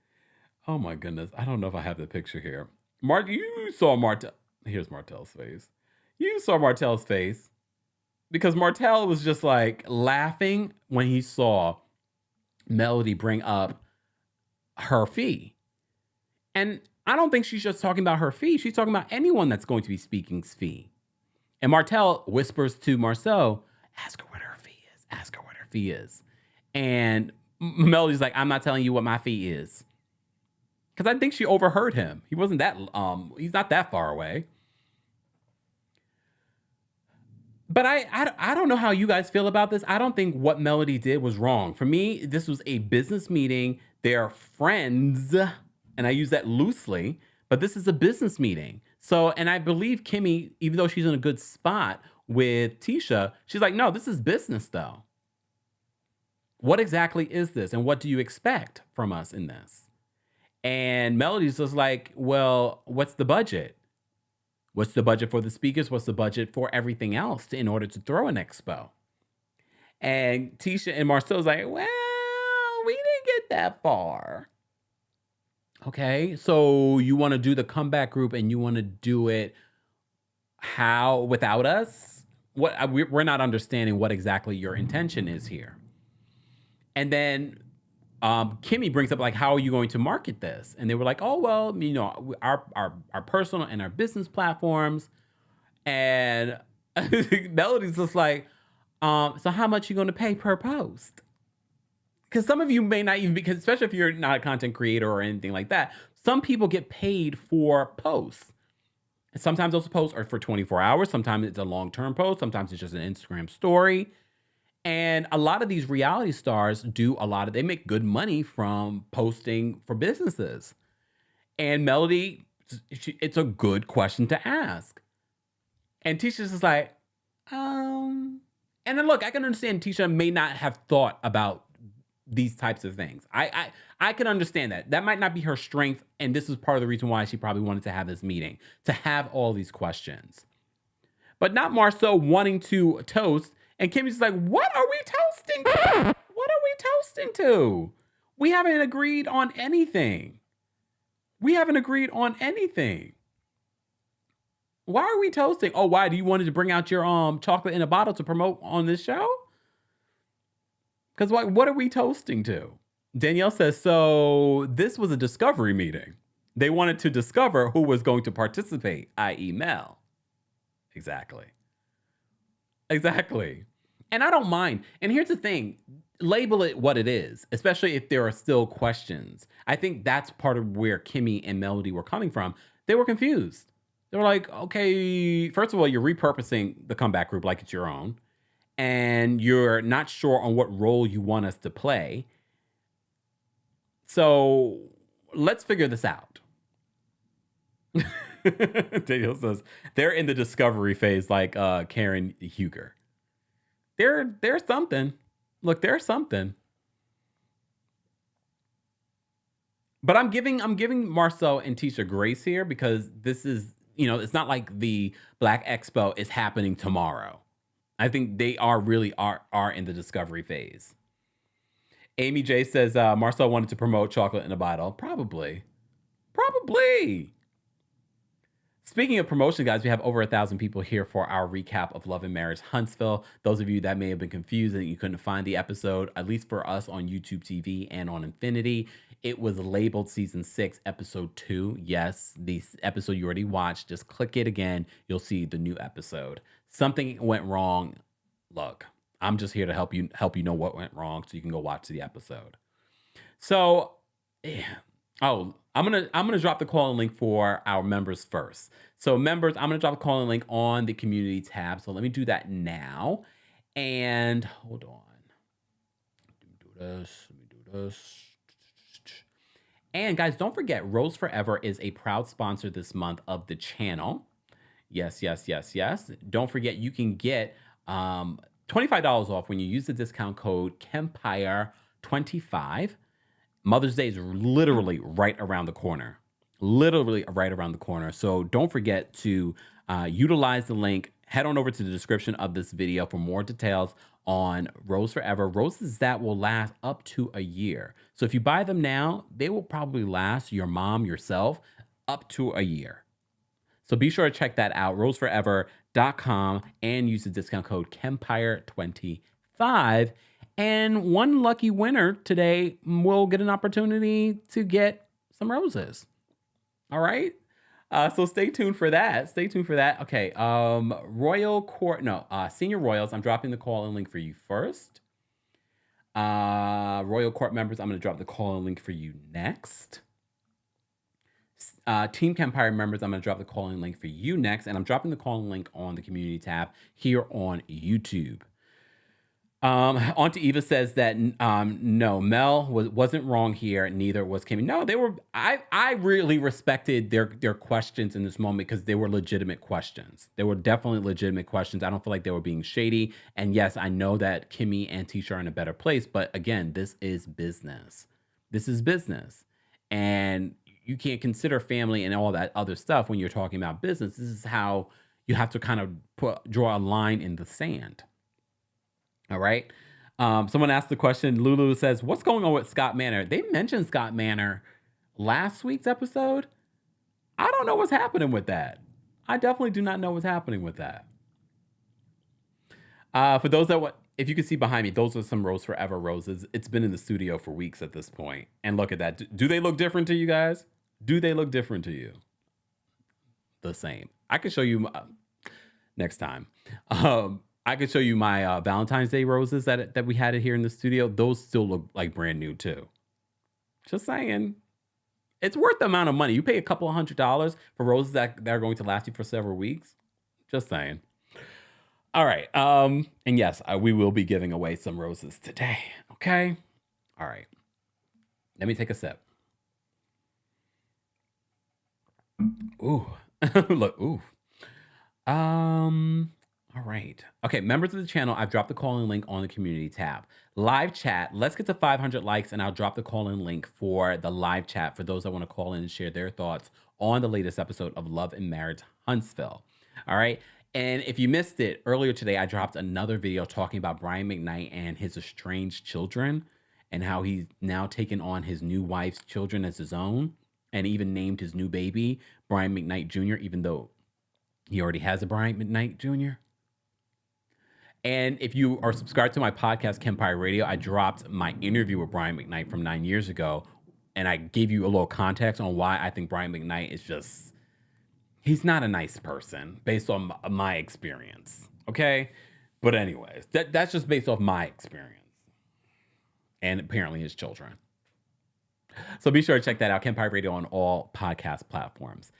Oh my goodness. I don't know if I have the picture here. You saw Martell. Here's Martell's face. You saw Martell's face. Because Martell was just like laughing when he saw Melody bring up her fee. And I don't think she's just talking about her fee. She's talking about anyone that's going to be speaking's fee. And Martell whispers to Marsau, ask her what her fee is. Ask her what her fee is. And Melody's like, I'm not telling you what my fee is. Because I think she overheard him. He wasn't that, he's not that far away. But I don't know how you guys feel about this. I don't think what Melody did was wrong. For me, this was a business meeting. They're friends, and I use that loosely, but this is a business meeting. So, and I believe Kimmy, even though she's in a good spot with Tisha, she's like, no, this is business though. What exactly is this? And what do you expect from us in this? And Melody's just like, well, what's the budget? What's the budget for the speakers? What's the budget for everything else in order to throw an expo? And Tisha and Marsau's like, well, we didn't get that far. Okay, so you want to do the comeback group and you want to do it how without us? We're not understanding what exactly your intention is here. And then Kimmy brings up, like, how are you going to market this? And they were like, oh, well, you know, our personal and our business platforms. And Melody's just like, so how much you going to pay per post? Because some of you may not even, because especially if you're not a content creator or anything like that, some people get paid for posts. And sometimes those posts are for 24 hours. Sometimes it's a long-term post. Sometimes it's just an Instagram story. And a lot of these reality stars they make good money from posting for businesses. And Melody, it's a good question to ask. And Tisha's just like, and then look, I can understand Tisha may not have thought about these types of things. I can understand that. That might not be her strength. And this is part of the reason why she probably wanted to have this meeting, to have all these questions. But not Marsau wanting to toast. And Kimmy's like, what are we toasting to? What are we toasting to? We haven't agreed on anything. We haven't agreed on anything. Why are we toasting? Oh, why? Do you want to bring out your chocolate in a bottle to promote on this show? Because what are we toasting to? Danielle says, so this was a discovery meeting. They wanted to discover who was going to participate, i.e. Mel. Exactly. And I don't mind. And here's the thing, label it what it is, especially if there are still questions. I think that's part of where Kimmy and Melody were coming from. They were confused. They were like, okay, first of all, you're repurposing the comeback group like it's your own. And you're not sure on what role you want us to play. So let's figure this out. Daniel says, they're in the discovery phase like Karen Huger. There's something. Look, there's something. But I'm giving Marsau and Tisha grace here because this is, you know, it's not like the Black Expo is happening tomorrow. I think they are really in the discovery phase. Amy J says, Marcel wanted to promote chocolate in a bottle. Probably. Speaking of promotion, guys, we have over 1,000 people here for our recap of Love and Marriage Huntsville. Those of you that may have been confused and you couldn't find the episode, at least for us on YouTube TV and on Infinity, it was labeled Season 6, Episode 2. Yes, the episode you already watched. Just click it again. You'll see the new episode. Something went wrong. Look, I'm just here to help you know what went wrong so you can go watch the episode. So, I'm gonna drop the call-in link for our members first. So members, I'm gonna drop the call-in link on the community tab. So let me do that now. And hold on. Let me do this. And guys, don't forget, Rose Forever is a proud sponsor this month of the channel. Yes. Don't forget, you can get $25 off when you use the discount code Kempire25. Mother's Day is literally right around the corner. So don't forget to utilize the link. Head on over to the description of this video for more details on Rose Forever. Roses that will last up to a year. So if you buy them now, they will probably last your mom, yourself, up to a year. So be sure to check that out, roseforever.com, and use the discount code Kempire25. And one lucky winner today will get an opportunity to get some roses. All right. So stay tuned for that. Okay. Senior Royals. I'm dropping the call-in link for you first. Royal Court members, I'm going to drop the call-in link for you next. Team Kempire members, I'm going to drop the call-in link for you next. And I'm dropping the call-in link on the community tab here on YouTube. Auntie Eva says that no, Mel wasn't wrong here. Neither was Kimmy. No, they were. I really respected their questions in this moment because they were legitimate questions. They were definitely legitimate questions. I don't feel like they were being shady. And yes, I know that Kimmy and Tisha are in a better place. But again, this is business. And you can't consider family and all that other stuff when you're talking about business. This is how you have to kind of draw a line in the sand. All right. Someone asked the question. Lulu says, what's going on with Scott Manor? They mentioned Scott Manor last week's episode. I don't know what's happening with that. I definitely do not know what's happening with that. For those if you can see behind me, those are some Rose Forever roses. It's been in the studio for weeks at this point. And look at that. Do they look different to you guys? Do they look different to you? The same. I can show you next time. I could show you my Valentine's Day roses that we had it here in the studio. Those still look like brand new too. Just saying. It's worth the amount of money. You pay a couple of $100 for roses that are going to last you for several weeks. Just saying. All right. And yes, we will be giving away some roses today. Okay. All right. Let me take a sip. Ooh. Look. Ooh. All right. Okay, members of the channel, I've dropped the call-in link on the community tab. Live chat, let's get to 500 likes, and I'll drop the call-in link for the live chat for those that want to call in and share their thoughts on the latest episode of Love and Marriage Huntsville. All right. And if you missed it, earlier today, I dropped another video talking about Brian McKnight and his estranged children and how he's now taken on his new wife's children as his own and even named his new baby Brian McKnight Jr., even though he already has a Brian McKnight Jr. And if you are subscribed to my podcast, Kempire Radio, I dropped my interview with Brian McKnight from 9 years ago. And I gave you a little context on why I think Brian McKnight is just, he's not a nice person based on my experience. Okay. But anyways, that's just based off my experience and apparently his children. So be sure to check that out. Kempire Radio on all podcast platforms.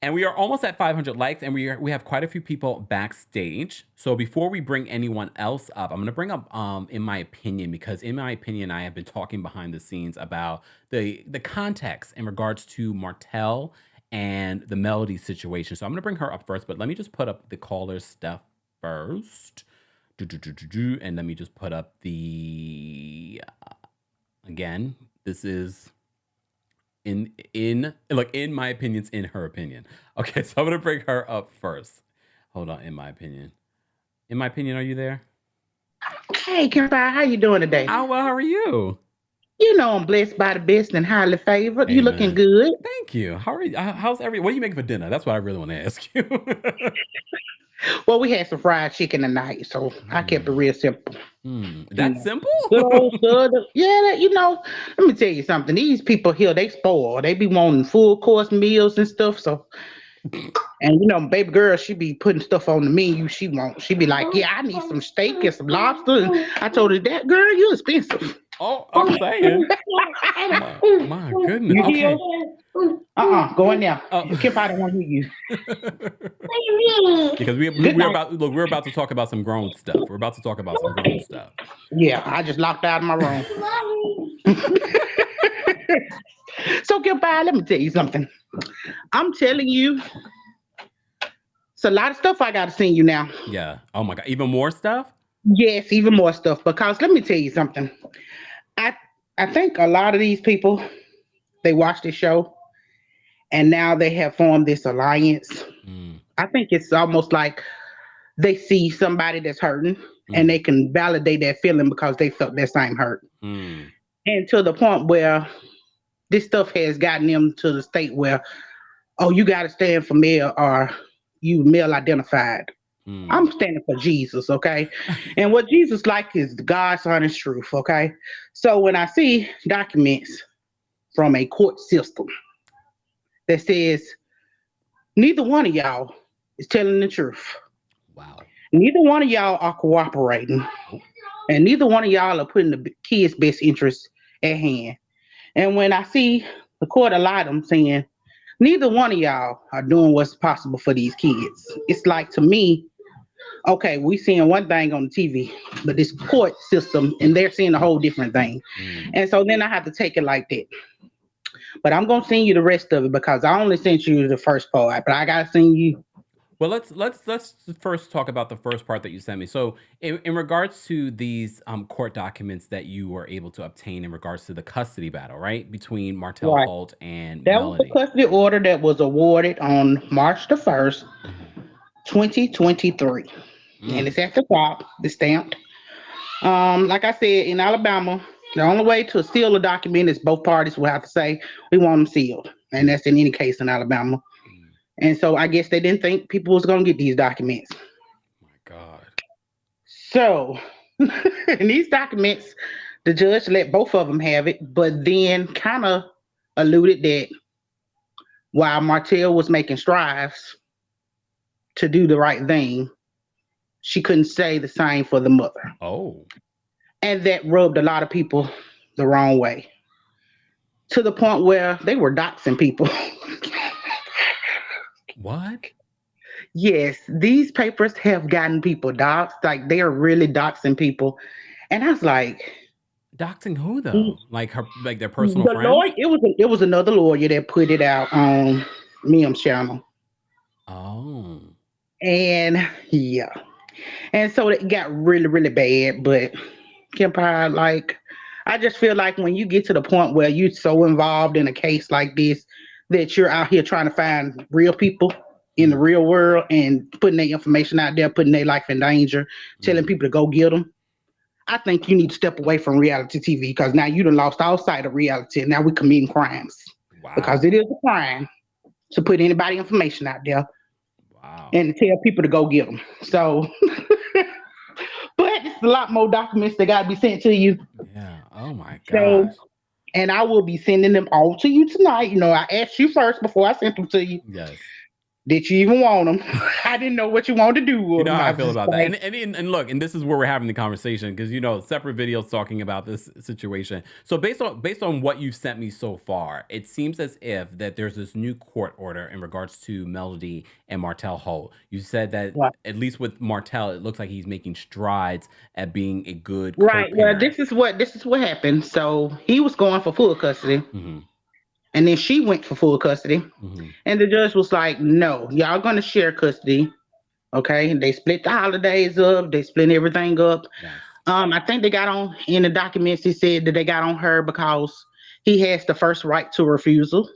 And we are almost at 500 likes, and we have quite a few people backstage. So before we bring anyone else up, I'm going to bring up, in my opinion, because in my opinion, I have been talking behind the scenes about the context in regards to Martell and the Melody situation. So I'm going to bring her up first, but let me just put up the caller's stuff first. And let me just put up the, again, this is... in my opinion's in her opinion. Okay, so I'm gonna bring her up first. Hold on, in my opinion. In my opinion, are you there? Hey, Kempire, how you doing today? Oh, well, how are you? You know I'm blessed by the best and highly favored. You looking Amen. good. Thank you. How are you? How's what are you making for dinner? That's what I really want to ask you. Well, we had some fried chicken tonight, so I kept it Mm, real simple. You That's know, simple? good old southern. Yeah, let me tell you something. These people here, they spoil. They be wanting full course meals and stuff. So, and baby girl, she be putting stuff on the menu she want. She be like, yeah, I need some steak and some lobster. And I told her, that girl, you expensive. Oh, I'm saying. My goodness. You hear? Okay. Go in there. Oh. Kip, I don't want to hear you. Because Good we're night. about we're about to talk about some grown stuff. We're about to talk about some grown stuff. Yeah, I just locked out of my room. So, goodbye. Let me tell you something. I'm telling you, it's a lot of stuff I got to send you now. Yeah. Oh my God. Even more stuff? Yes, even more stuff. Because let me tell you something. I I think a lot of these people, they watch this show and now they have formed this alliance. Mm, I think it's almost like they see somebody that's hurting and mm, they can validate that feeling because they felt that same hurt. mm, And to the point where this stuff has gotten them to the state where, oh, you got to stand for male or you male identified. mm. I'm standing for Jesus, okay? And what Jesus like is God's honest truth, okay? So when I see documents from a court system that says neither one of y'all is telling the truth, Wow. neither one of y'all are cooperating, Oh, and neither one of y'all are putting the kids' best interests at hand. And when I see the court allow them saying neither one of y'all are doing what's possible for these kids, it's like to me, okay, we seeing one thing on the TV, but this court system and they're seeing a whole different thing. mm. And so then I have to take it like that. But I'm gonna send you the rest of it because I only sent you the first part, but I gotta send you. Well, let's first talk about the first part that you sent me. So, in regards to these court documents that you were able to obtain in regards to the custody battle, right, between Martell Right. Holt and That was the Melody. custody order that was awarded on March the 1st, Mhm. 2023. And Mm. it's at the top, it's stamped. Like I said, in Alabama, the only way to seal a document is both parties will have to say, we want them sealed. And that's in any case in Alabama. Mm. And so I guess they didn't think people was gonna get these documents. My God. So in these documents, the judge let both of them have it, but then kind of alluded that while Martell was making strides to do the right thing, she couldn't say the same for the mother. Oh. And that rubbed a lot of people the wrong way to the point where they were doxing people. What? Yes, these papers have gotten people doxxed. Like they are really doxing people. And I was like, Doxing who the though? Like their personal friends? lawyer, it was another lawyer that put it out on Miam's channel. Oh. And yeah. And so it got really, really bad. But Kempire, like, I just feel like when you get to the point where you're so involved in a case like this, that you're out here trying to find real people in the Mm, real world and putting their information out there, putting their life in danger, telling mm, people to go get them. I think you need to step away from reality TV because now you done lost all sight of reality and now we're committing crimes. Because wow. it is a crime to put anybody information out there Wow. and to tell people to go get them. So, but it's a lot more documents that got to be sent to you. Yeah. Oh my So, gosh. and I will be sending them all to you tonight. I asked you first before I sent them to you. Yes. Did you even want them? I didn't know what you wanted to do You with know them. how I I was feel just about that. like, And look, and this is where we're having the conversation because separate videos talking about this situation. So based on what you've sent me so far, it seems as if that there's this new court order in regards to Melody and Martell Holt. You said that right. at least with Martell, it looks like he's making strides at being a good Right. Well, co-parent. this is what happened. So he was going for full custody, Mm-hmm. and then she went for full custody, Mm-hmm. and the judge was like, "No, y'all gonna share custody." Okay, and they split the holidays up. They split everything up. Yes. I think they got on in the documents. It said that they got on her because he has the first right to refusal.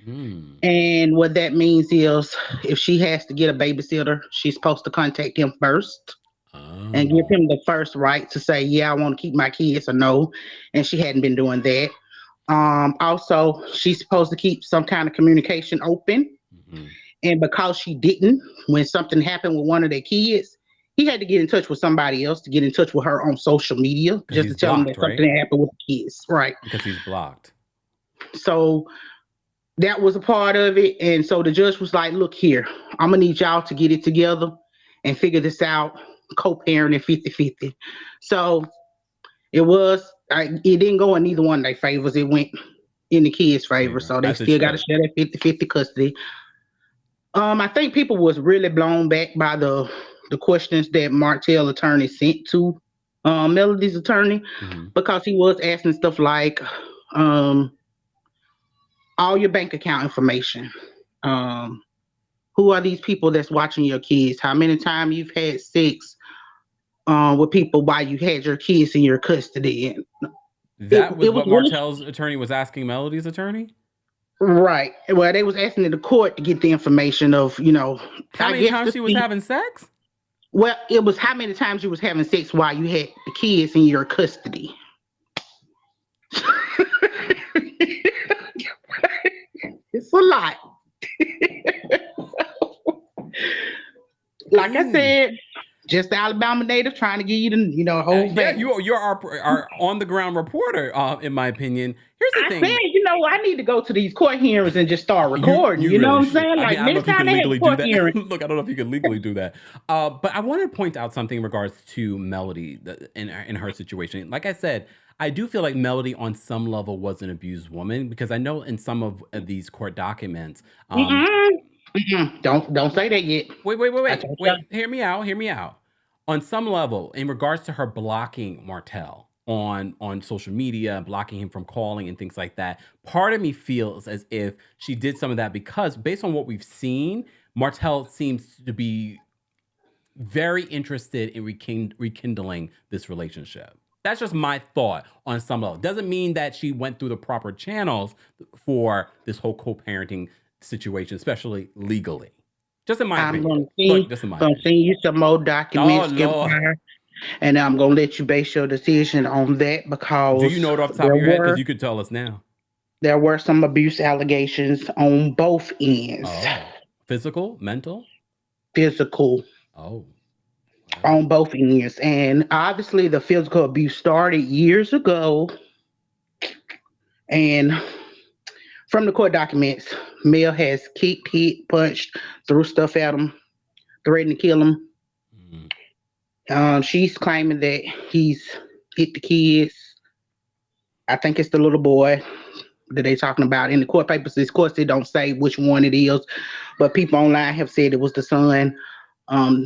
Mm. And what that means is if she has to get a babysitter, she's supposed to contact him first. Oh. and give him the first right to say, yeah, I want to keep my kids or no. And she hadn't been doing that. Also, she's supposed to keep some kind of communication open. And because she didn't, when something happened with one of their kids, he had to get in touch with somebody else to get in touch with her on social media just to tell them that something happened with the kids. Right. Because he's blocked. So that was a part of it. And so the judge was like, look here, I'm going to need y'all to get it together and figure this out, co-parenting 50-50. So it didn't go in neither one of their favors. It went in the kids' favor. So they still got to share that 50-50 custody. I think people was really blown back by the questions that Martell attorney sent to Melody's attorney, because he was asking stuff like all your bank account information. Who are these people that's watching your kids? How many times you've had sex with people while you had your kids in your custody? And that was what Martell's attorney was asking Melody's attorney? Right. Well, they was asking the court to get the information of, how many times she was having sex? Well, it was how many times you was having sex while you had the kids in your custody. It's a lot. Like I said, just the Alabama native trying to give you the whole thing. You're our on the ground reporter, in my opinion. Here's the thing. I need to go to these court hearings and just start recording. You know what I'm saying? I don't know if you can legally do that. Look, I don't know if you can legally do that. But I wanted to point out something in regards to Melody in her situation. Like I said, I do feel like Melody on some level was an abused woman, because I know in some of these court documents. Don't say that yet. Wait. Hear me out. On some level, in regards to her blocking Martell on social media, blocking him from calling and things like that, part of me feels as if she did some of that because, based on what we've seen, Martell seems to be very interested in rekindling this relationship. That's just my thought on some level. Doesn't mean that she went through the proper channels for this whole co-parenting situation, especially legally. Just in my opinion. I'm going to send you some more documents, and I'm going to let you base your decision on that, because... Do you know it off the top of your head? Because you could tell us now. There were some abuse allegations on both ends. Oh. Physical? Mental? Physical. Oh. Wow. On both ends. And obviously the physical abuse started years ago. And from the court documents, Mel has kicked, hit, punched, threw stuff at him, threatened to kill him. She's claiming that he's hit the kids. I think it's the little boy that they're talking about in the court papers. Of course, they don't say which one it is, but people online have said it was the son,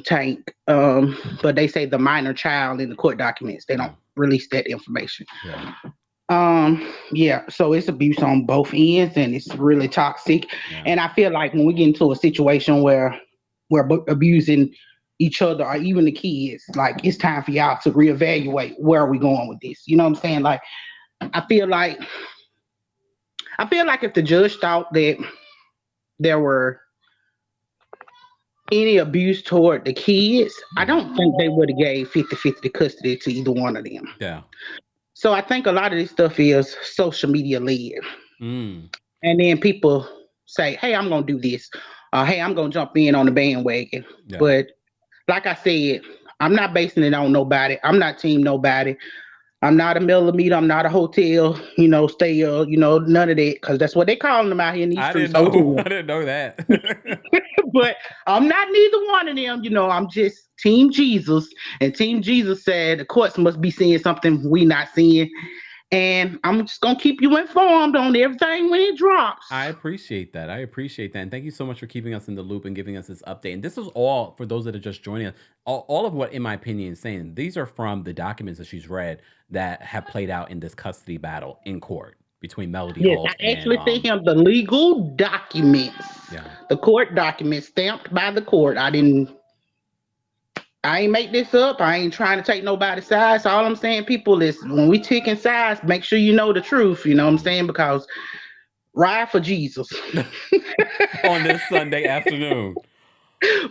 Tank. But they say the minor child in the court documents. They don't release that information. So it's abuse on both ends, and it's really toxic. And I feel like when we get into a situation where we're abusing each other or even the kids, like, it's time for y'all to reevaluate where are we going with this. You know what I'm saying? Like, I feel like if the judge thought that there were any abuse toward the kids, I don't think they would have gave 50-50 custody to either one of them. Yeah. So I think a lot of this stuff is social media led. And then people say, hey, I'm going to do this. Hey, I'm going to jump in on the bandwagon. Yeah. But like I said, I'm not basing it on nobody. I'm not team nobody. I'm not a millimeter. I'm not a hotel, none of that, because that's what they calling them out here in these streets. I didn't know that. But I'm not neither one of them. I'm just Team Jesus. And Team Jesus said the courts must be seeing something we not seeing. And I'm just going to keep you informed on everything when it drops. I appreciate that. And thank you so much for keeping us in the loop and giving us this update. And this is all, for those that are just joining us, all of what, in my opinion, is saying. These are from the documents that she's read that have played out in this custody battle in court between Melody Holt I actually sent him the legal documents. Yeah. The court documents stamped by the court. I ain't make this up. I ain't trying to take nobody's side. So all I'm saying, people, is when we taking sides, make sure you know the truth. You know what I'm saying? Because ride for Jesus. On this Sunday afternoon.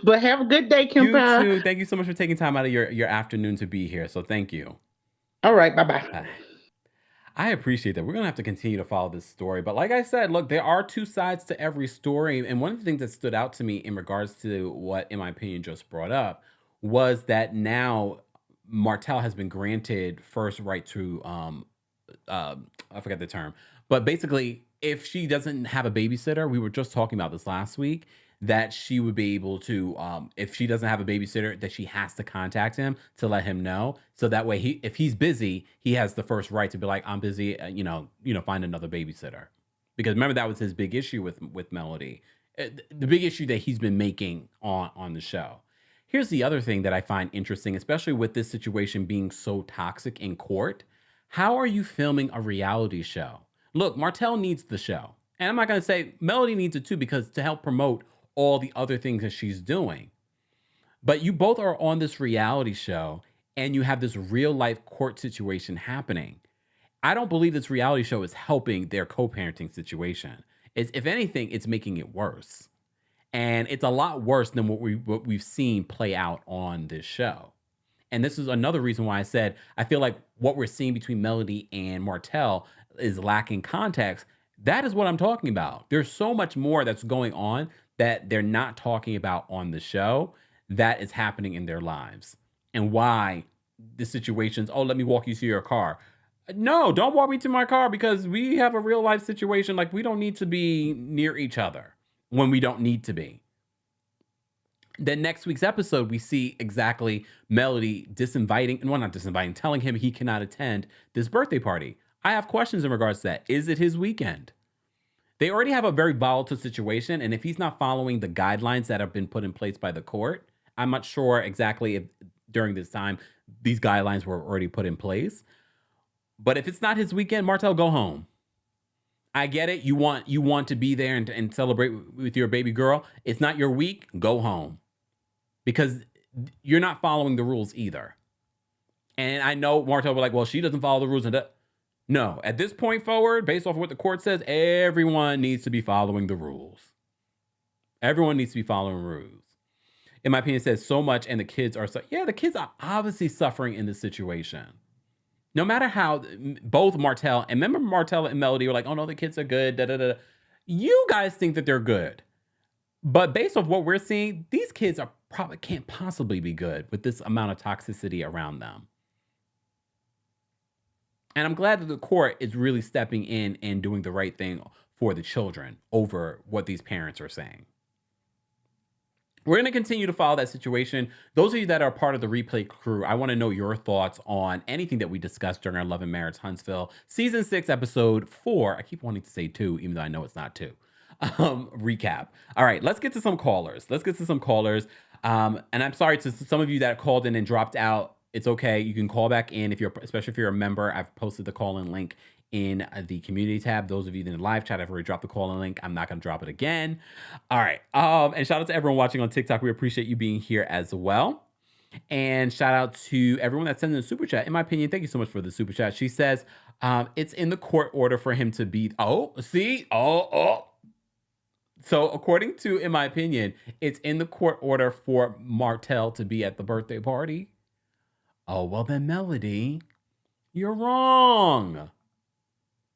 But have a good day, You Kempire. too. Thank you so much for taking time out of your afternoon to be here. So thank you. All right, bye-bye. Bye. I appreciate that. We're going to have to continue to follow this story. But like I said, look, there are two sides to every story. And one of the things that stood out to me in regards to what, in my opinion, just brought up was that now Martell has been granted first right to, I forget the term, but basically, if she doesn't have a babysitter, we were just talking about this last week, that she would be able to, if she doesn't have a babysitter, that she has to contact him to let him know. So that way, if he's busy, he has the first right to be like, I'm busy, find another babysitter. Because remember, that was his big issue with Melody, the big issue that he's been making on the show. Here's the other thing that I find interesting, especially with this situation being so toxic in court. How are you filming a reality show? Look, Martell needs the show. And I'm not going to say Melody needs it too, because to help promote all the other things that she's doing. But you both are on this reality show and you have this real life court situation happening. I don't believe this reality show is helping their co-parenting situation. If anything, it's making it worse. And it's a lot worse than what we've seen play out on this show. And this is another reason why I said I feel like what we're seeing between Melody and Martell is lacking context. That is what I'm talking about. There's so much more that's going on that they're not talking about on the show that is happening in their lives, and why the situations, oh, let me walk you to your car. No, don't walk me to my car, because we have a real life situation. Like, we don't need to be near each other when we don't need to be. Then next week's episode, we see exactly Melody telling him he cannot attend this birthday party. I have questions in regards to that. Is it his weekend? They already have a very volatile situation, and if he's not following the guidelines that have been put in place by the court, I'm not sure exactly if during this time these guidelines were already put in place. But if it's not his weekend, Martell, go home. I get it. You want to be there and celebrate with your baby girl. It's not your week. Go home. Because you're not following the rules either. And I know Martell will be like, well, she doesn't follow the rules. No, at this point forward, based off of what the court says, everyone needs to be following the rules. Everyone needs to be following rules. In my opinion, it says so much, and the kids are the kids are obviously suffering in this situation. No matter how, both Martell and Melody were like, oh no, the kids are good. Da, da, da. You guys think that they're good. But based off what we're seeing, these kids can't possibly be good with this amount of toxicity around them. And I'm glad that the court is really stepping in and doing the right thing for the children over what these parents are saying. We're going to continue to follow that situation. Those of you that are part of the replay crew, I want to know your thoughts on anything that we discussed during our Love and Marriage Huntsville Season 6, Episode 4. I keep wanting to say 2, even though I know it's not 2. Recap. All right, let's get to some callers. And I'm sorry to some of you that called in and dropped out. It's okay. You can call back in especially if you're a member. I've posted the call-in link in the community tab. Those of you in the live chat, I've already dropped the call-in link. I'm not going to drop it again. All right. And shout out to everyone watching on TikTok. We appreciate you being here as well. And shout out to everyone that's sending the super chat. In my opinion, thank you so much for the super chat. She says it's in the court order for him to be. So according to, in my opinion, it's in the court order for Martell to be at the birthday party. Oh, well then, Melody, you're wrong.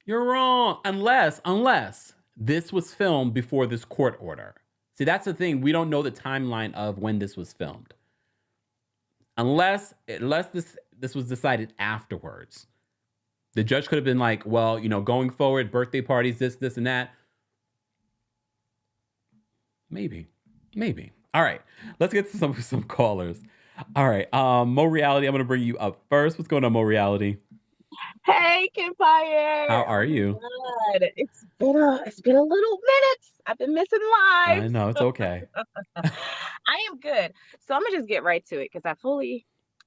You're wrong. Unless this was filmed before this court order. See, that's the thing. We don't know the timeline of when this was filmed. Unless this was decided afterwards. The judge could have been like, well, going forward, birthday parties, this, and that. Maybe. All right. Let's get to some callers. All right. Mo Reality, I'm going to bring you up first. What's going on, Mo Reality? Hey, Kempire. How are you? Good. It's been a little minute. I've been missing live. I know, it's okay. I am good. So I'm gonna just get right to it because I fully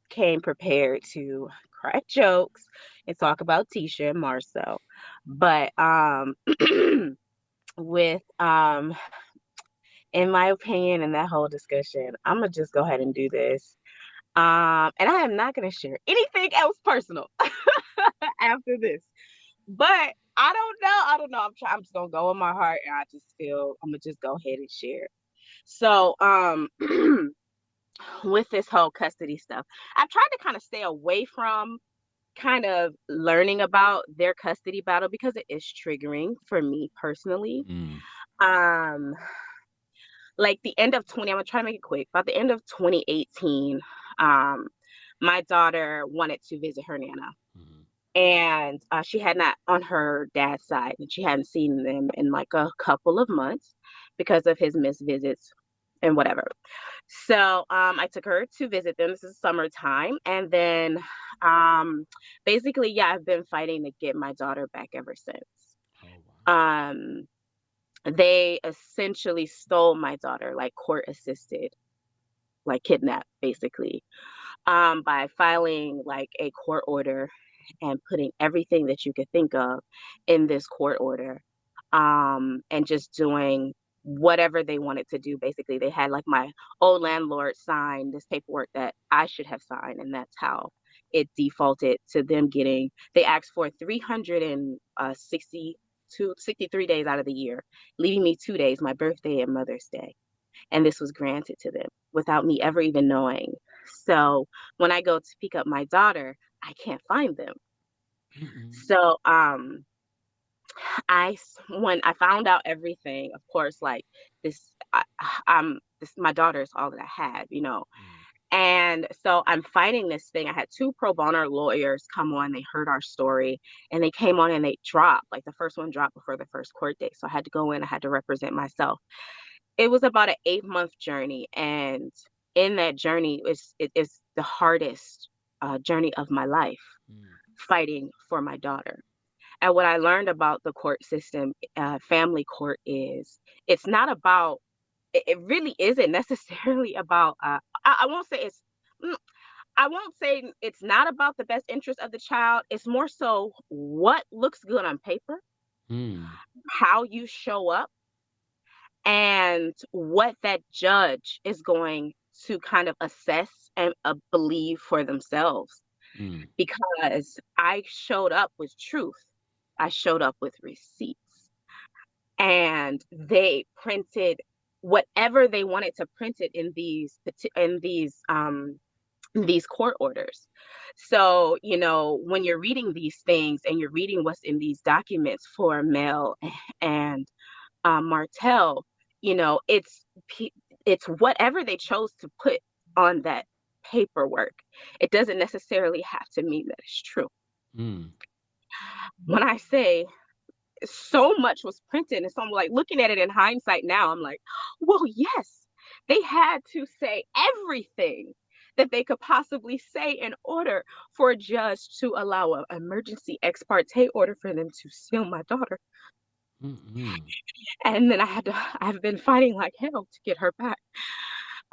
came prepared to crack jokes and talk about Tisha and Marsau. But with in my opinion, in that whole discussion, I'm gonna just go ahead and do this. And I am not gonna share anything else personal after this. But I don't know. I'm just gonna go in my heart, and I just feel I'm gonna just go ahead and share. So, with this whole custody stuff, I've tried to kind of stay away from kind of learning about their custody battle because it is triggering for me personally. Mm. Um, like the end of 20, I'm gonna try to make it quick. About the end of 2018, um, my daughter wanted to visit her nana, Mhm. and she had not on her dad's side, and she hadn't seen them in like a couple of months because of his missed visits and whatever. So I took her to visit them. This is summertime, and then basically, yeah, I've been fighting to get my daughter back ever since. Oh, wow. Um, they essentially stole my daughter, like court assisted, like kidnapped, basically, by filing like a court order and putting everything that you could think of in this court order, and just doing whatever they wanted to do. Basically, they had like my old landlord sign this paperwork that I should have signed, and that's how it defaulted to them getting. They asked for 63 days out of the year, leaving me 2 days, my birthday and Mother's Day, and this was granted to them without me ever even knowing. So when I go to pick up my daughter, I can't find them. Mm-mm. So when I found out everything, of course, like this, my daughter is all that I had, you know. Mm. And so I'm fighting this thing. I had two pro bono lawyers come on. They heard our story and they came on and they dropped. Like the first one dropped before the first court date. So I had to go in. I had to represent myself. It was about an 8-month journey, and in that journey, it is the hardest journey of my life, Mm. fighting for my daughter. And what I learned about the court system, family court, is it's not about. It really isn't necessarily about. I won't say it's. mm, I won't say it's not about the best interest of the child. It's more so what looks good on paper, Mm. how you show up, and what that judge is going to kind of assess and believe for themselves. Mm. Because I showed up with truth, I showed up with receipts, and they printed whatever they wanted to print it in these court orders. So, you know, when you're reading these things and you're reading what's in these documents for Mel and Martell, you know, it's whatever they chose to put on that paperwork. It doesn't necessarily have to mean that it's true. Mm. When I say so much was printed, and so I'm like looking at it in hindsight now, I'm like, well, yes, they had to say everything that they could possibly say in order for a judge to allow an emergency ex parte order for them to steal my daughter. Mm-mm. And then I've been fighting like hell to get her back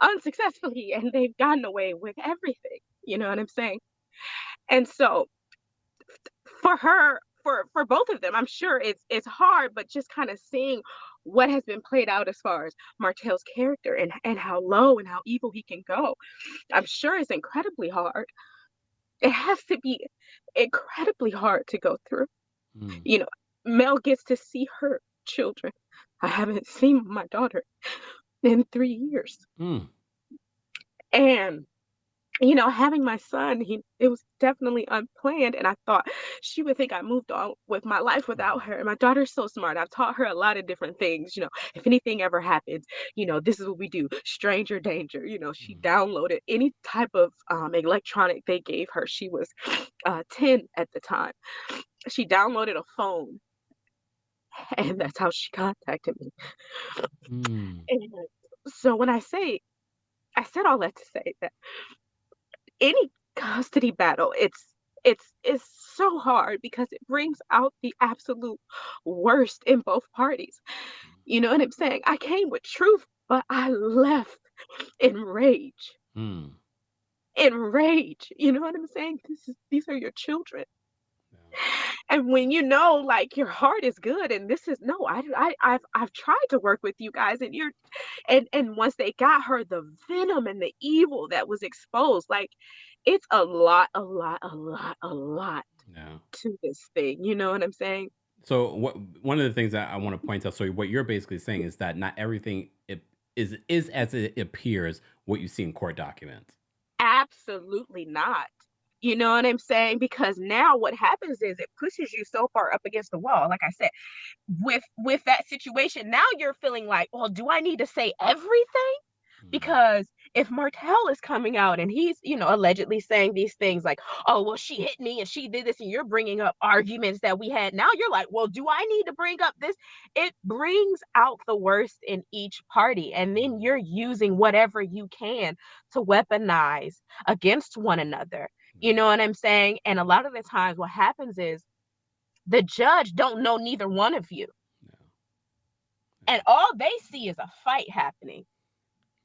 unsuccessfully, and they've gotten away with everything. You know what I'm saying? And so for her, for both of them, I'm sure it's hard, but just kind of seeing what has been played out as far as Martell's character and how low and how evil he can go, I'm sure it's incredibly hard. It has to be incredibly hard to go through. Mm. You know, Mel gets to see her children. I haven't seen my daughter in 3 years. Mm. And you know, having my son, it was definitely unplanned, and I thought she would think I moved on with my life without her. And my daughter's so smart. I've taught her a lot of different things. You know, if anything ever happens, you know, this is what we do. Stranger danger. You know, she Mm. downloaded any type of electronic they gave her. She was 10 at the time. She downloaded a phone, and that's how she contacted me. Mm. And so when I said all that to say that any custody battle, it's so hard because it brings out the absolute worst in both parties. You know what I'm saying? I came with truth, but I left in rage. Mm. In rage. You know what I'm saying? These are your children. Yeah. And when you know like your heart is good and this is no, I've tried to work with you guys and and once they got her, the venom and the evil that was exposed, like it's a lot Yeah. to this thing. You know what I'm saying? So one of the things that I want to point out, so what you're basically saying is that not everything is as it appears what you see in court documents. Absolutely not. You know what I'm saying? Because now what happens is it pushes you so far up against the wall. Like I said, with that situation, now you're feeling like, well, do I need to say everything? Because if Martell is coming out and he's, allegedly saying these things like, oh, well, she hit me and she did this, and you're bringing up arguments that we had. Now you're like, well, do I need to bring up this? It brings out the worst in each party. And then you're using whatever you can to weaponize against one another. You know what I'm saying? And a lot of the times what happens is the judge don't know neither one of you. And all they see is a fight happening.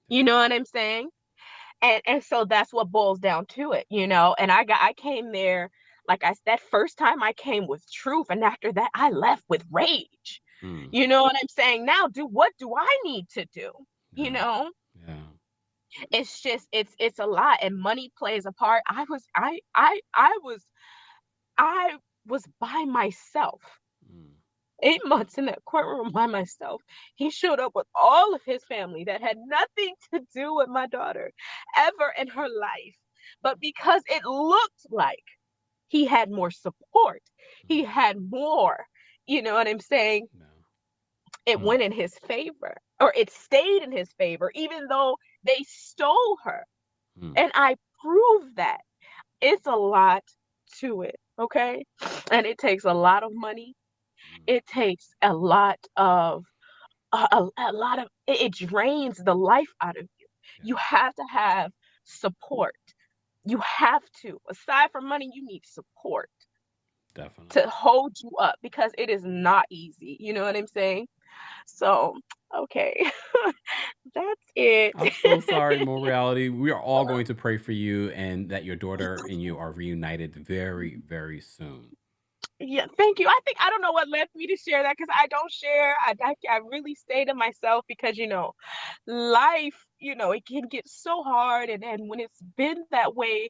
You know what I'm saying? And so that's what boils down to it, and I came there, like that first time I came with truth, and after that I left with rage. You know what I'm saying? Now what do I need to do? Yeah. It's just it's a lot, and money plays a part. I was by myself. 8 months in that courtroom by myself. He showed up with all of his family that had nothing to do with my daughter ever in her life. But because it looked like he had more support, he had more, you know what I'm saying? It went in his favor, or it stayed in his favor, even though they stole her. And I proved that. It's a lot to it, okay? And it takes a lot of money. It takes a lot of it drains the life out of you. You have to have support. You have to. Aside from money, you need support. Definitely. To hold you up, because it is not easy. You know what I'm saying? So, okay. That's it. I'm so sorry, Morality. We are all going to pray for you and that your daughter and you are reunited very, very soon. Yeah, thank you. I don't know what led me to share that, because I don't share. I really stay to myself because, life, it can get so hard. And when it's been that way,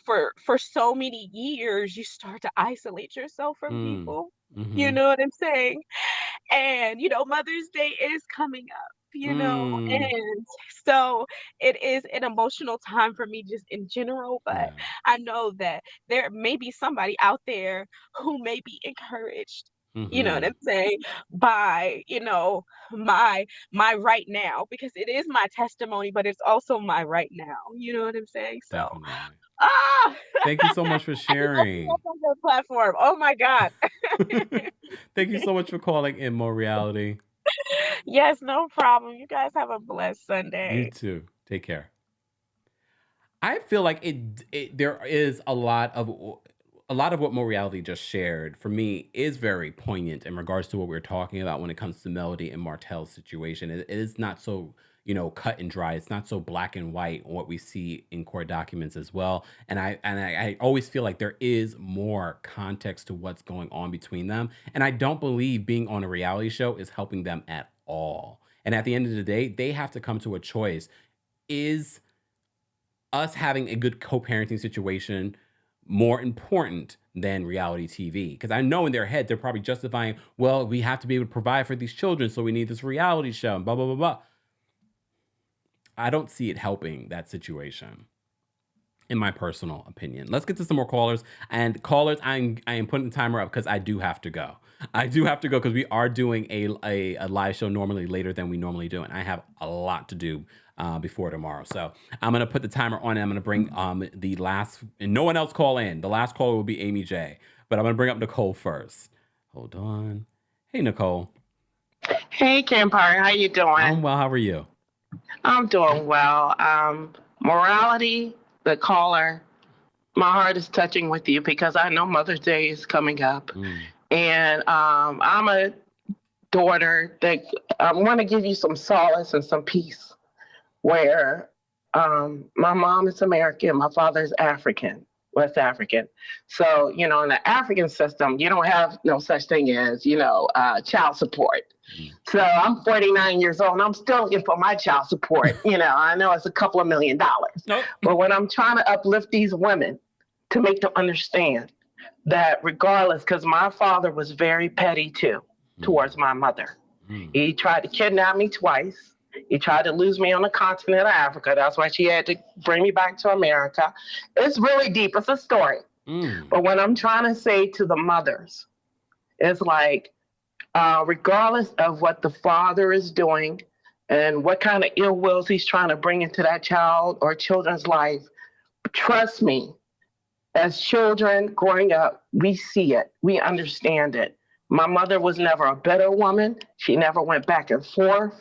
for so many years, you start to isolate yourself from people. You know what I'm saying? And, Mother's Day is coming up. And so it is an emotional time for me just in general, but I know that there may be somebody out there who may be encouraged, you know what I'm saying, by, my right now, because it is my testimony, but it's also my right now, you know what I'm saying? So, Definitely. Thank you so much for sharing. On the platform. Oh my God. Thank you so much for calling in, Morality. Yes, no problem. You guys have a blessed Sunday. You too. Take care. I feel like there is a lot of what Morality just shared for me is very poignant in regards to what we're talking about when it comes to Melody and Martell's situation. It is not so, cut and dry. It's not so black and white what we see in court documents as well. And I always feel like there is more context to what's going on between them. And I don't believe being on a reality show is helping them at all. And at the end of the day, they have to come to a choice. Is us having a good co-parenting situation more important than reality TV? Because I know in their head, they're probably justifying, well, we have to be able to provide for these children, so we need this reality show, and blah, blah, blah, blah. I don't see it helping that situation, in my personal opinion. Let's get to some more callers. And callers, I am putting the timer up because I do have to go. I do have to go because we are doing a live show normally later than we normally do. And I have a lot to do before tomorrow. So I'm going to put the timer on and I'm going to bring the last, and no one else call in. The last caller will be Amy J. But I'm going to bring up Nicole first. Hold on. Hey, Nicole. Hey, Kempire. How you doing? I'm well. How are you? I'm doing well. Morality, the caller, my heart is touching with you because I know Mother's Day is coming up. And I'm a daughter that I want to give you some solace and some peace where my mom is American, my father is African, West African. So, in the African system, you don't have no such thing as, child support. So I'm 49 years old and I'm still looking for my child support. I know it's a couple of $1 million. Nope. But when I'm trying to uplift these women to make them understand that regardless, because my father was very petty too towards my mother. He tried to kidnap me twice. He tried to lose me on the continent of Africa. That's why she had to bring me back to America. It's really deep. It's a story. But what I'm trying to say to the mothers is like, regardless of what the father is doing and what kind of ill wills he's trying to bring into that child or children's life, trust me, as children growing up, we see it, we understand it. My mother was never a bitter woman. She never went back and forth.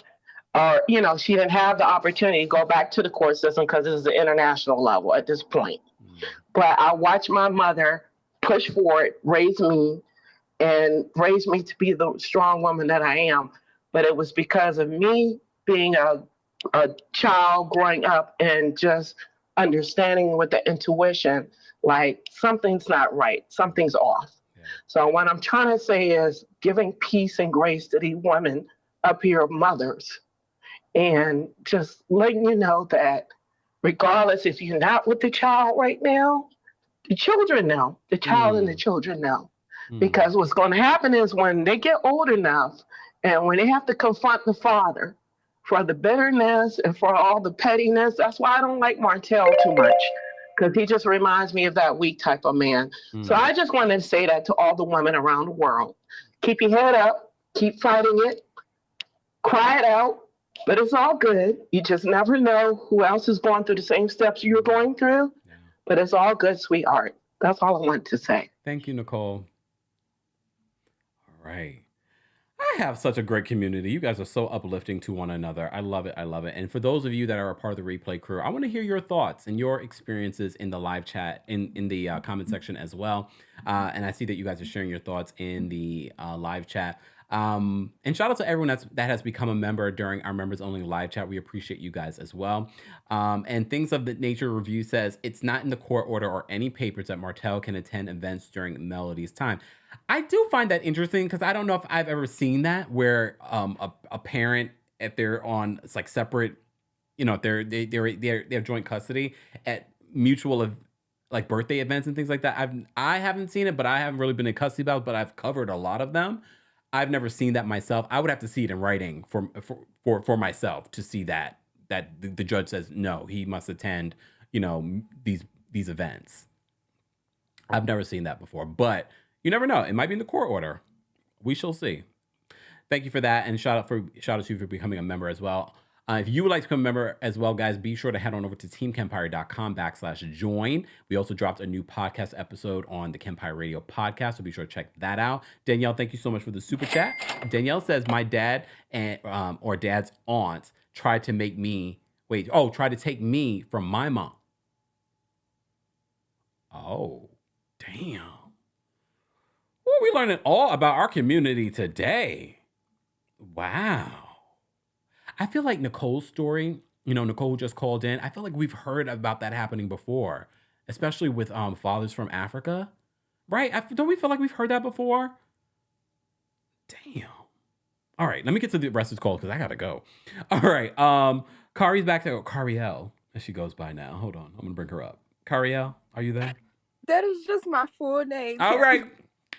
Or, you know, she didn't have the opportunity to go back to the court system because this is the international level at this point. But I watched my mother push forward, raise me to be the strong woman that I am. But it was because of me being a child growing up and just understanding with the intuition, like something's not right, something's off. Yeah. So what I'm trying to say is giving peace and grace to these women up here, mothers, and just letting you know that regardless if you're not with the child right now, the children know, the child and the children know. Because what's going to happen is when they get old enough and when they have to confront the father for the bitterness and for all the pettiness, that's why I don't like Martell too much, because he just reminds me of that weak type of man. So I just wanted to say that to all the women around the world. Keep your head up, keep fighting it, cry it out, but it's all good. You just never know who else is going through the same steps you're going through, but it's all good, sweetheart. That's all I want to say. Thank you, Nicole. Right. I have such a great community. You guys are so uplifting to one another. I love it. I love it. And for those of you that are a part of the replay crew, I want to hear your thoughts and your experiences in the live chat, in the comment section as well. And I see that you guys are sharing your thoughts in the live chat. And shout out to everyone that has become a member during our members only live chat. We appreciate you guys as well. And Things of the Nature Review says it's not in the court order or any papers that Martell can attend events during Melody's time. I do find that interesting because I don't know if I've ever seen that where a parent, if they're on, it's like separate, you know, they have joint custody at mutual like birthday events and things like that. I haven't seen it, but I haven't really been in custody about it, but I've covered a lot of them. I've never seen that myself. I would have to see it in writing for myself to see that the judge says no, he must attend, you know, these events. I've never seen that before, but you never know. It might be in the court order. We shall see. Thank you for that, and shout out to you for becoming a member as well. If you would like to become a member as well, guys, be sure to head on over to teamkempire.com/join. We also dropped a new podcast episode on the Kempire Radio podcast, so be sure to check that out. Danielle, thank you so much for the super chat. Danielle says, my dad and or dad's aunt tried to take me from my mom. Oh, damn. Well, we're learning all about our community today. Wow. I feel like Nicole's story, you know, Nicole just called in. I feel like we've heard about that happening before, especially with fathers from Africa, right? Don't we feel like we've heard that before? Damn. All right, let me get to the rest of the call because I gotta go. All right, Kari's back there. Cariel, as she goes by now. Hold on, I'm gonna bring her up. Cariel, are you there? That is just my full name. All right.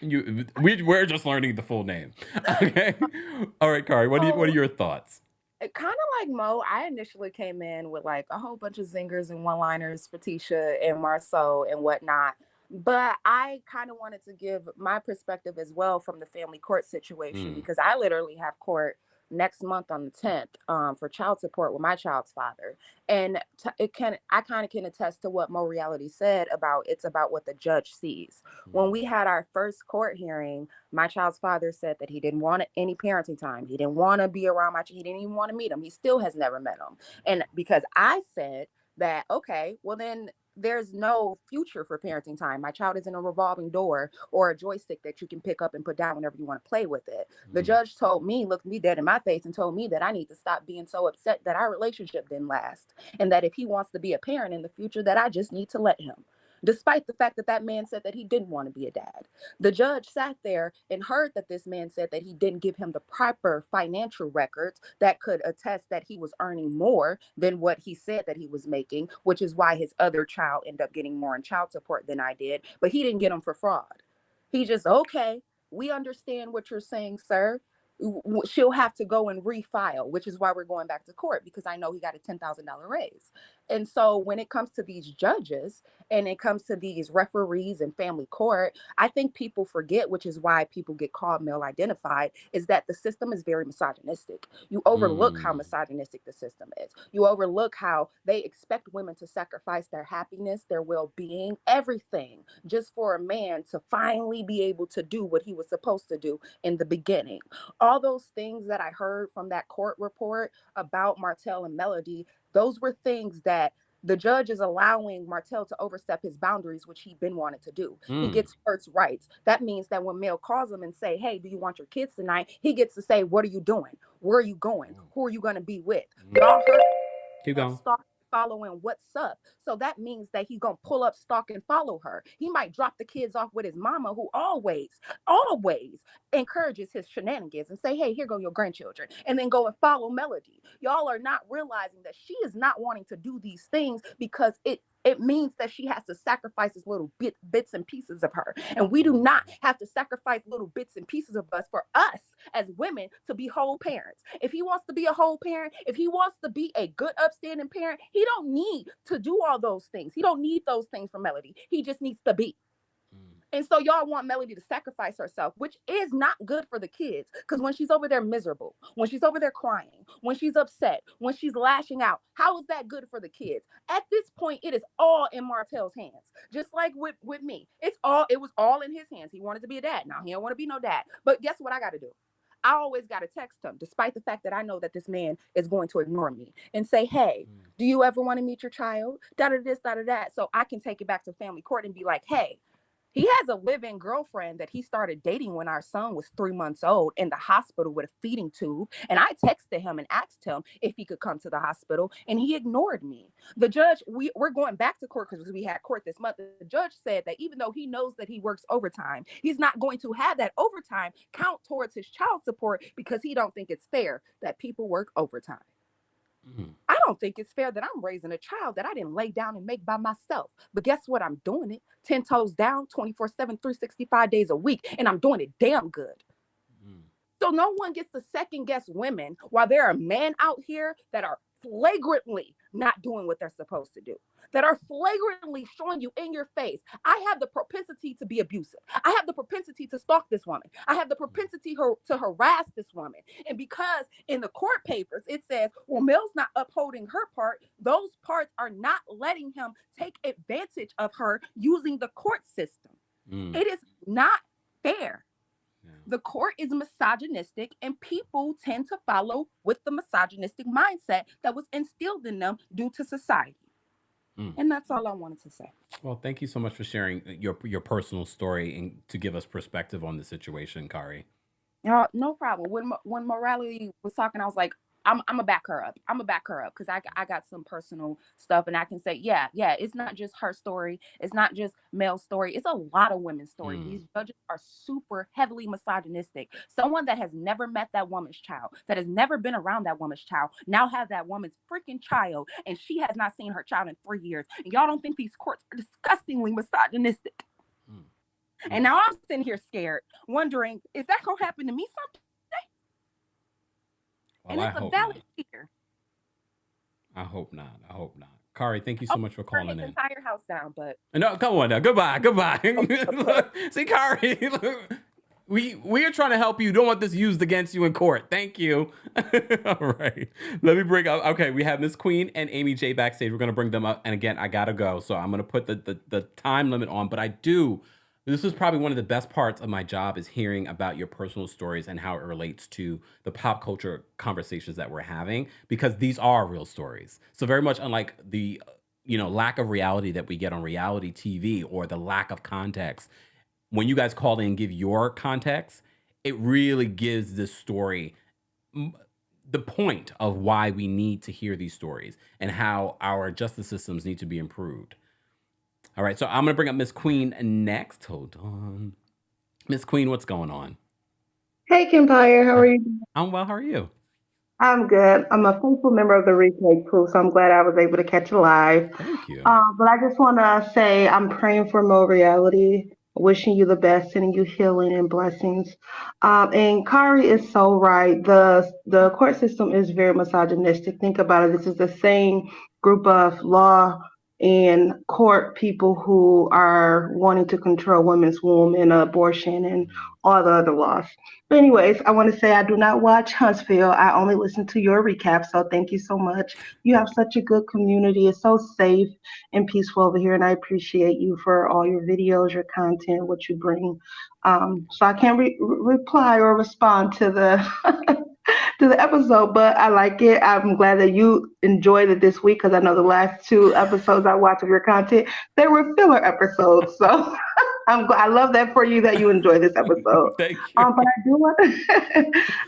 We're just learning the full name. Okay. All right, Kari, what are your thoughts? Kind of like Mo, I initially came in with like a whole bunch of zingers and one-liners for Tisha and Marsau and whatnot. But I kind of wanted to give my perspective as well from the family court situation because I literally have court next month on the 10th for child support with my child's father. And I kind of can attest to what Mo Reality said about it's about what the judge sees. When we had our first court hearing, my child's father said that he didn't want any parenting time. He didn't want to be around he didn't even want to meet him. He still has never met him. And because I said that, okay, well then there's no future for parenting time. My child isn't a revolving door or a joystick that you can pick up and put down whenever you want to play with it. The judge told me, looked me dead in my face and told me that I need to stop being so upset that our relationship didn't last. And that if he wants to be a parent in the future, that I just need to let him. Despite the fact that man said that he didn't want to be a dad. The judge sat there and heard that this man said that he didn't give him the proper financial records that could attest that he was earning more than what he said that he was making, which is why his other child ended up getting more in child support than I did. But he didn't get them for fraud. He just, okay, we understand what you're saying, sir. she'll have to go and refile, which is why we're going back to court, because I know he got a $10,000 raise. And so when it comes to these judges and it comes to these referees and family court, I think people forget, which is why people get called male identified, is that the system is very misogynistic. You overlook how misogynistic the system is. You overlook how they expect women to sacrifice their happiness, their well-being, everything, just for a man to finally be able to do what he was supposed to do in the beginning. All those things that I heard from that court report about Martell and Melody, those were things that the judge is allowing Martell to overstep his boundaries, which he'd been wanting to do. He gets first rights. That means that when Mel calls him and say, hey, do you want your kids tonight? He gets to say, what are you doing? Where are you going? Who are you going to be with? Y'all heard Keep going. Following what's up. So that means that he's gonna pull up, stalk, and follow her. He might drop the kids off with his mama, who always encourages his shenanigans and say, hey, here go your grandchildren, and then go and follow Melody. Y'all are not realizing that she is not wanting to do these things because it means that she has to sacrifice his little bits and pieces of her. And we do not have to sacrifice little bits and pieces of us for us as women to be whole parents. If he wants to be a whole parent, if he wants to be a good, upstanding parent, he don't need to do all those things. He don't need those things from Melody. He just needs to be. And so y'all want Melody to sacrifice herself, which is not good for the kids. Because when she's over there miserable, when she's over there crying, when she's upset, when she's lashing out, how is that good for the kids? At this point, it is all in Martell's hands. Just like with me. It was all in his hands. He wanted to be a dad. Now he don't want to be no dad. But guess what I got to do? I always got to text him, despite the fact that I know that this man is going to ignore me, and say, hey, do you ever want to meet your child? This, that. So I can take it back to family court and be like, hey, he has a live-in girlfriend that he started dating when our son was 3 months old in the hospital with a feeding tube. And I texted him and asked him if he could come to the hospital, and he ignored me. The judge, we're going back to court because we had court this month. The judge said that even though he knows that he works overtime, he's not going to have that overtime count towards his child support because he don't think it's fair that people work overtime. I don't think it's fair that I'm raising a child that I didn't lay down and make by myself. But guess what? I'm doing it 10 toes down, 24/7, 365 days a week, and I'm doing it damn good. So no one gets to second guess women while there are men out here that are flagrantly not doing what they're supposed to do, that are flagrantly showing you in your face, I have the propensity to be abusive. I have the propensity to stalk this woman. I have the propensity to harass this woman. And because in the court papers, it says, well, Mel's not upholding her part, those parts are not letting him take advantage of her using the court system. It is not fair. The court is misogynistic, and people tend to follow with the misogynistic mindset that was instilled in them due to society. And that's all I wanted to say. Well, thank you so much for sharing your personal story and to give us perspective on the situation, Kari. No problem. When Morality was talking, I was like, I'm gonna back her up. I'm gonna back her up because I got some personal stuff, and I can say, yeah, it's not just her story. It's not just Mel's story. It's a lot of women's stories. These judges are super heavily misogynistic. Someone that has never met that woman's child, that has never been around that woman's child, now have that woman's freaking child, and she has not seen her child in 3 years. And y'all don't think these courts are disgustingly misogynistic? And now I'm sitting here scared, wondering, is that gonna happen to me someday? Well, and it's a valid fear. I hope not. Kari, thank you so much for calling in. Entire house down, but no, come on now. Goodbye. Look, see, Kari, look, we are trying to help you. Don't want this used against you in court. Thank you. All right. Let me bring up. Okay, we have Miss Queen and Amy J backstage. We're gonna bring them up, and again, I gotta go, so I'm gonna put the time limit on. But this is probably one of the best parts of my job, is hearing about your personal stories and how it relates to the pop culture conversations that we're having, because these are real stories. So very much unlike the lack of reality that we get on reality TV, or the lack of context. When you guys call in and give your context, it really gives this story the point of why we need to hear these stories and how our justice systems need to be improved. All right, so I'm going to bring up Miss Queen next. Hold on. Miss Queen, what's going on? Hey, Kempire, how are you? I'm well, how are you? I'm good. I'm a faithful member of the replay crew, so I'm glad I was able to catch it live. Thank you. But I just want to say I'm praying for more reality Wishing you the best, sending you healing and blessings. And Kari is so right. The court system is very misogynistic. Think about it. This is the same group of law and court people who are wanting to control women's womb and abortion and all the other laws. But anyways, I want to say I do not watch Huntsville. I only listen to your recap. So thank you so much. You have such a good community. It's so safe and peaceful over here, and I appreciate you for all your videos, your content, what you bring. So I can't reply or respond to the to the episode, but I like it. I'm glad that you enjoyed it this week because I know the last two episodes I watched of your content, they were filler episodes. So I love that for you that you enjoyed this episode. Thank you. But I do want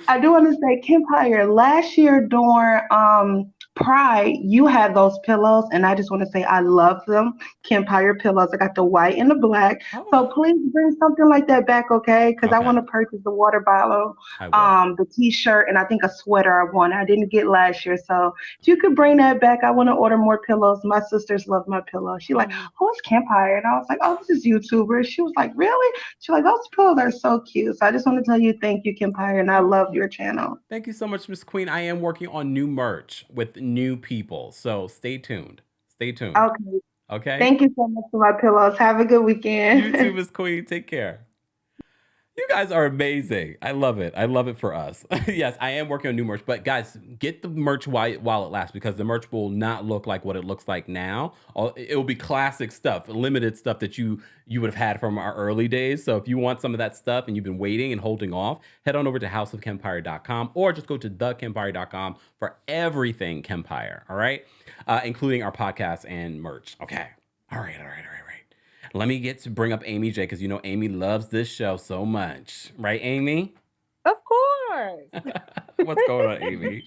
I do want to say, Kempire, last year during Pride, you had those pillows, and I just want to say I love them. Kempire pillows. I got the white and the black. Oh, So please bring something like that back, okay? Because I okay. want to purchase the water bottle, I will. the T-shirt, and I think a sweater I wanted. I didn't get last year, so if you could bring that back, I want to order more pillows. My sisters love my pillow. She like, who's Kempire? And I was like, oh, this is YouTuber. She was like, really? She's like, those pillows are so cute. So I just want to tell you, thank you, Kempire, and I love your channel. Thank you so much, Miss Queen. I am working on new merch with new people, so stay tuned. Stay tuned. Okay. Okay. Thank you so much for my pillows. Have a good weekend. You too, Miss Queen. Take care. You guys are amazing. I love it. I love it for us. Yes, I am working on new merch, but guys, get the merch while it lasts, because the merch will not look like what it looks like now. It will be classic stuff, limited stuff that you would have had from our early days. So if you want some of that stuff and you've been waiting and holding off, head on over to houseofkempire.com or just go to TheKempire.com for everything Kempire. All right, including our podcast and merch. Okay. All right. Let me bring up Amy J, because you know Amy loves this show so much. Right, Amy? Of course. What's going on, Amy?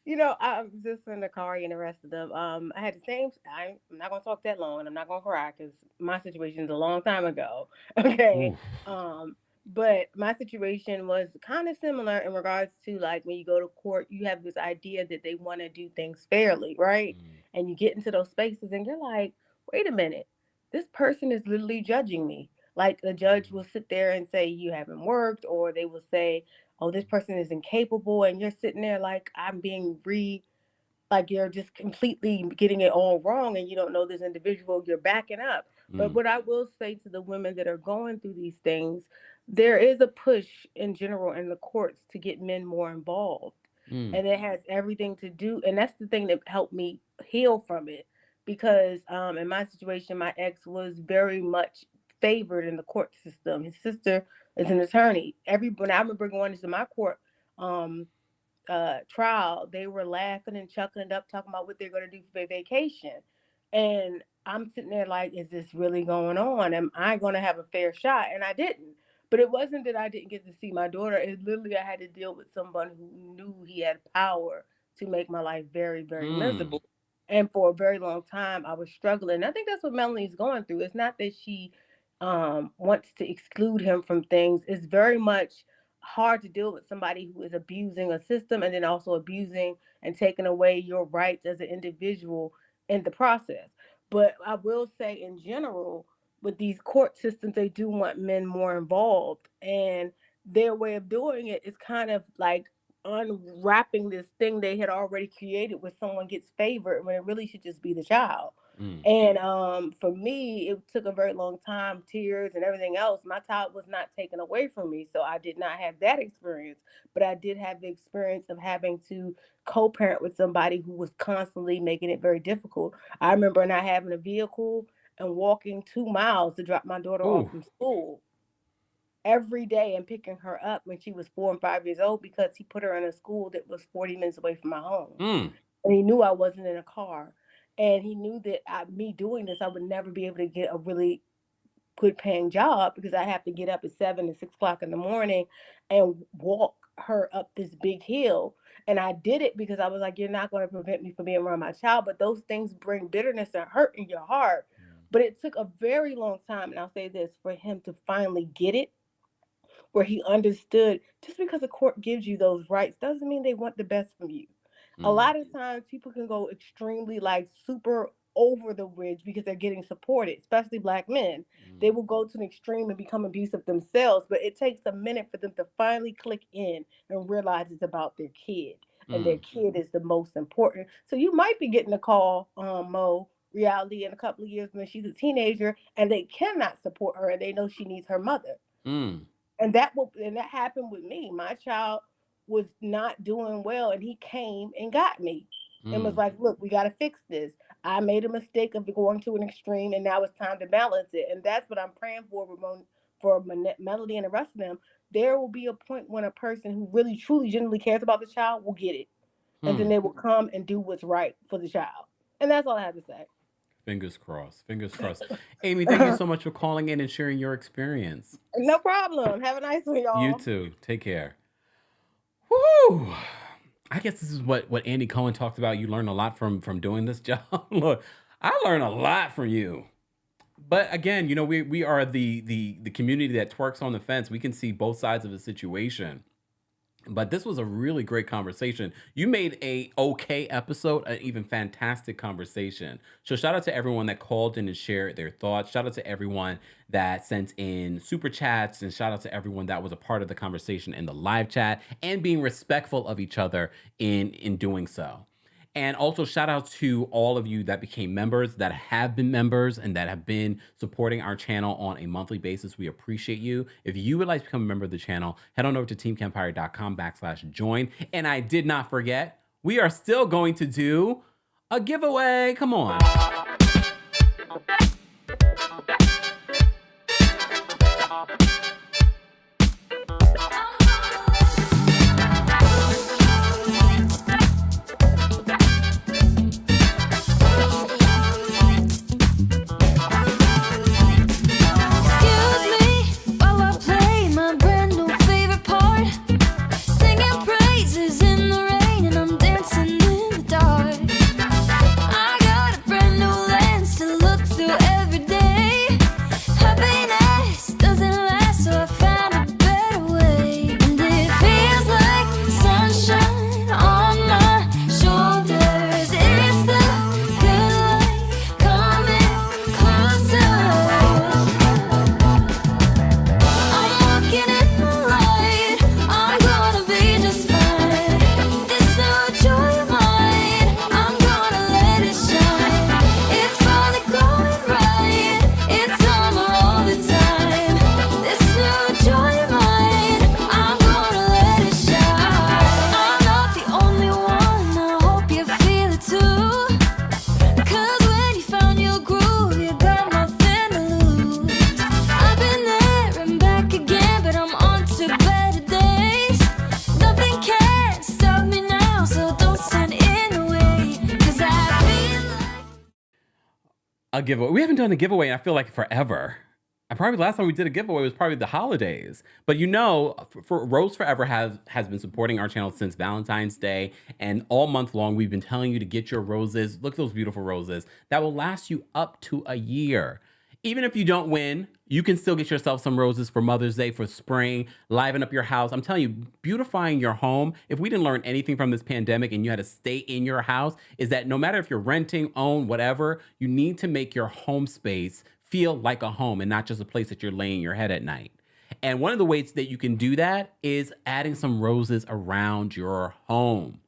You know, I'm just in the car and the rest of them. I had the same. I'm not gonna talk that long, and I'm not gonna cry because my situation is a long time ago. Okay. But my situation was kind of similar in regards to, like, when you go to court, you have this idea that they want to do things fairly, right? And you get into those spaces, and you're like, wait a minute, this person is literally judging me. Like, the judge will sit there and say you haven't worked, or they will say, oh, this person is incapable, and you're sitting there like, I'm being like, you're just completely getting it all wrong, and you don't know this individual, you're backing up. But what I will say to the women that are going through these things, there is a push in general in the courts to get men more involved. And it has everything to do, and that's the thing that helped me heal from it. Because in my situation, my ex was very much favored in the court system. His sister is an attorney. When I remember going into my court trial, they were laughing and chuckling up, talking about what they're going to do for their vacation. And I'm sitting there like, is this really going on? Am I going to have a fair shot? And I didn't. But it wasn't that I didn't get to see my daughter. It literally, I had to deal with someone who knew he had power to make my life very, very miserable. And for a very long time, I was struggling. I think that's what Melanie's going through. It's not that she wants to exclude him from things. It's very much hard to deal with somebody who is abusing a system and then also abusing and taking away your rights as an individual in the process. But I will say, in general, with these court systems, they do want men more involved, and their way of doing it is kind of like unwrapping this thing they had already created where someone gets favored when it really should just be the child. And for me, it took a very long time, tears and everything else. My child was not taken away from me, so I did not have that experience. But I did have the experience of having to co-parent with somebody who was constantly making it very difficult. I remember not having a vehicle and walking 2 miles to drop my daughter off from school every day and picking her up when she was 4 and 5 years old, because he put her in a school that was 40 minutes away from my home. And he knew I wasn't in a car. And he knew that me doing this, I would never be able to get a really good paying job, because I have to get up at 7 and 6 o'clock in the morning and walk her up this big hill. And I did it because I was like, you're not going to prevent me from being around my child. But those things bring bitterness and hurt in your heart. But it took a very long time, and I'll say this, for him to finally get it, where he understood just because a court gives you those rights doesn't mean they want the best from you. A lot of times people can go extremely, like, super over the bridge because they're getting supported, especially Black men. They will go to an extreme and become abusive themselves, but it takes a minute for them to finally click in and realize it's about their kid. And their kid is the most important. So you might be getting a call, Mo, reality in a couple of years when she's a teenager and they cannot support her and they know she needs her mother. And that happened with me. My child was not doing well and he came and got me and was like, look, we got to fix this. I made a mistake of going to an extreme and now it's time to balance it. And that's what I'm praying for, Ramon, for Melody and the rest of them. There will be a point when a person who really, truly, genuinely cares about the child will get it. And then they will come and do what's right for the child. And that's all I have to say. Fingers crossed. Fingers crossed. Amy, thank you so much for calling in and sharing your experience. No problem. Have a nice one, y'all. You too. Take care. Woo! I guess this is what Andy Cohen talked about. You learn a lot from doing this job. Look, I learn a lot from you. But again, you know, we are the community that twerks on the fence. We can see both sides of the situation. But this was a really great conversation. You made a okay episode, an even fantastic conversation. So shout out to everyone that called in and shared their thoughts. Shout out to everyone that sent in super chats, and shout out to everyone that was a part of the conversation in the live chat and being respectful of each other in doing so. And also shout out to all of you that became members, that have been members, and that have been supporting our channel on a monthly basis. We appreciate you. If you would like to become a member of the channel, head on over to TheKempire.com/join. And I did not forget, we are still going to do a giveaway. Come on. A giveaway. We haven't done a giveaway, I feel like, forever. Probably the last time we did a giveaway was probably the holidays. But you know, for Rose Forever has been supporting our channel since Valentine's Day. And all month long, we've been telling you to get your roses. Look at those beautiful roses. That will last you up to a year. Even if you don't win, you can still get yourself some roses for Mother's Day, for spring, liven up your house. I'm telling you, beautifying your home, if we didn't learn anything from this pandemic and you had to stay in your house, is that no matter if you're renting, own, whatever, you need to make your home space feel like a home and not just a place that you're laying your head at night. And one of the ways that you can do that is adding some roses around your home.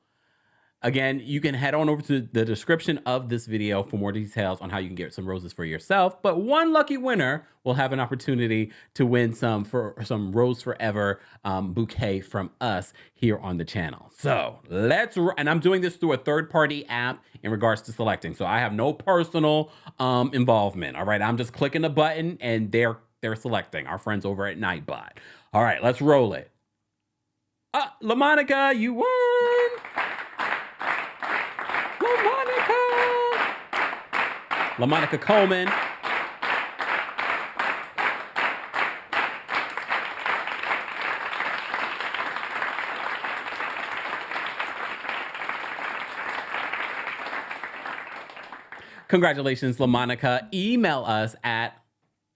Again, you can head on over to the description of this video for more details on how you can get some roses for yourself. But one lucky winner will have an opportunity to win some Rose Forever bouquet from us here on the channel. So and I'm doing this through a third-party app in regards to selecting. So I have no personal involvement. All right, I'm just clicking the button and they're selecting, our friends over at Nightbot. All right, let's roll it. LaMonica, you won. LaMonica Coleman. Congratulations, LaMonica. Email us at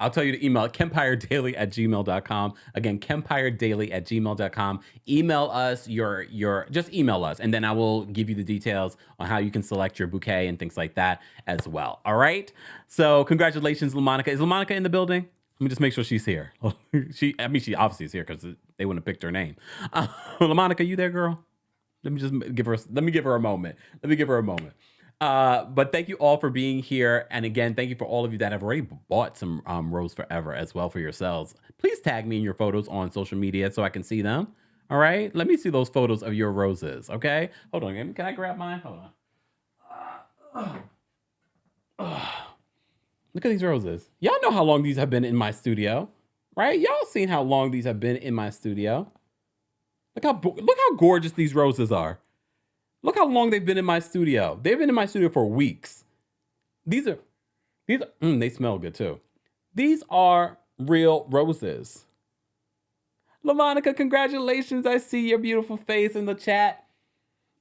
I'll tell you to email KempireDaily@gmail.com. Again, KempireDaily@gmail.com. Email us just email us, and then I will give you the details on how you can select your bouquet and things like that as well. All right. So congratulations, LaMonica. Is LaMonica in the building? Let me just make sure she's here. She obviously is here because they wouldn't have picked her name. LaMonica, you there, girl? Let me give her a moment. But thank you all for being here. And again, thank you for all of you that have already bought some Rose Forever as well for yourselves. Please tag me in your photos on social media so I can see them. All right. Let me see those photos of your roses. Okay. Hold on. Can I grab mine? Hold on. Look at these roses. Y'all know how long these have been in my studio, right? Y'all seen how long these have been in my studio. Look how gorgeous these roses are. Look how long they've been in my studio. They've been in my studio for weeks. These are they smell good too. These are real roses. LaMonica, congratulations. I see your beautiful face in the chat.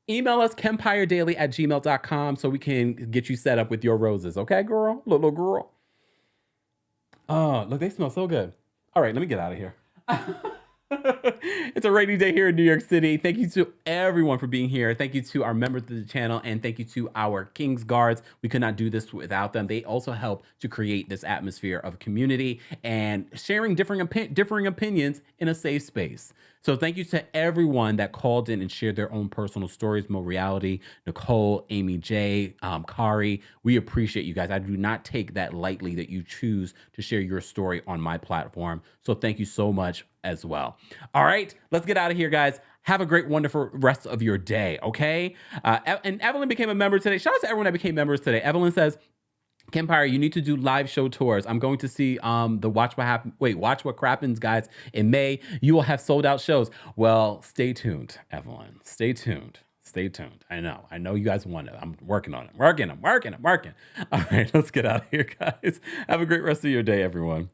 Email us KempireDaily@gmail.com so we can get you set up with your roses. Okay, girl? Little girl. Oh, look, they smell so good. All right, let me get out of here. It's a rainy day here in New York City. Thank you to everyone for being here. Thank you to our members of the channel, and thank you to our King's Guards. We could not do this without them. They also help to create this atmosphere of community and sharing differing opinions in a safe space. So thank you to everyone that called in and shared their own personal stories. Mo Reality, Nicole, Amy J, Kari. We appreciate you guys. I do not take that lightly that you choose to share your story on my platform. So thank you so much as well. All right, let's get out of here, guys. Have a great, wonderful rest of your day, okay? And Evelyn became a member today. Shout out to everyone that became members today. Evelyn says, Kempire, you need to do live show tours. I'm going to see the Watch What Crappens guys in May. You will have sold out shows. Well, stay tuned, Evelyn. Stay tuned. I know you guys want it. I'm working on it. Working. All right, let's get out of here, guys. Have a great rest of your day, everyone.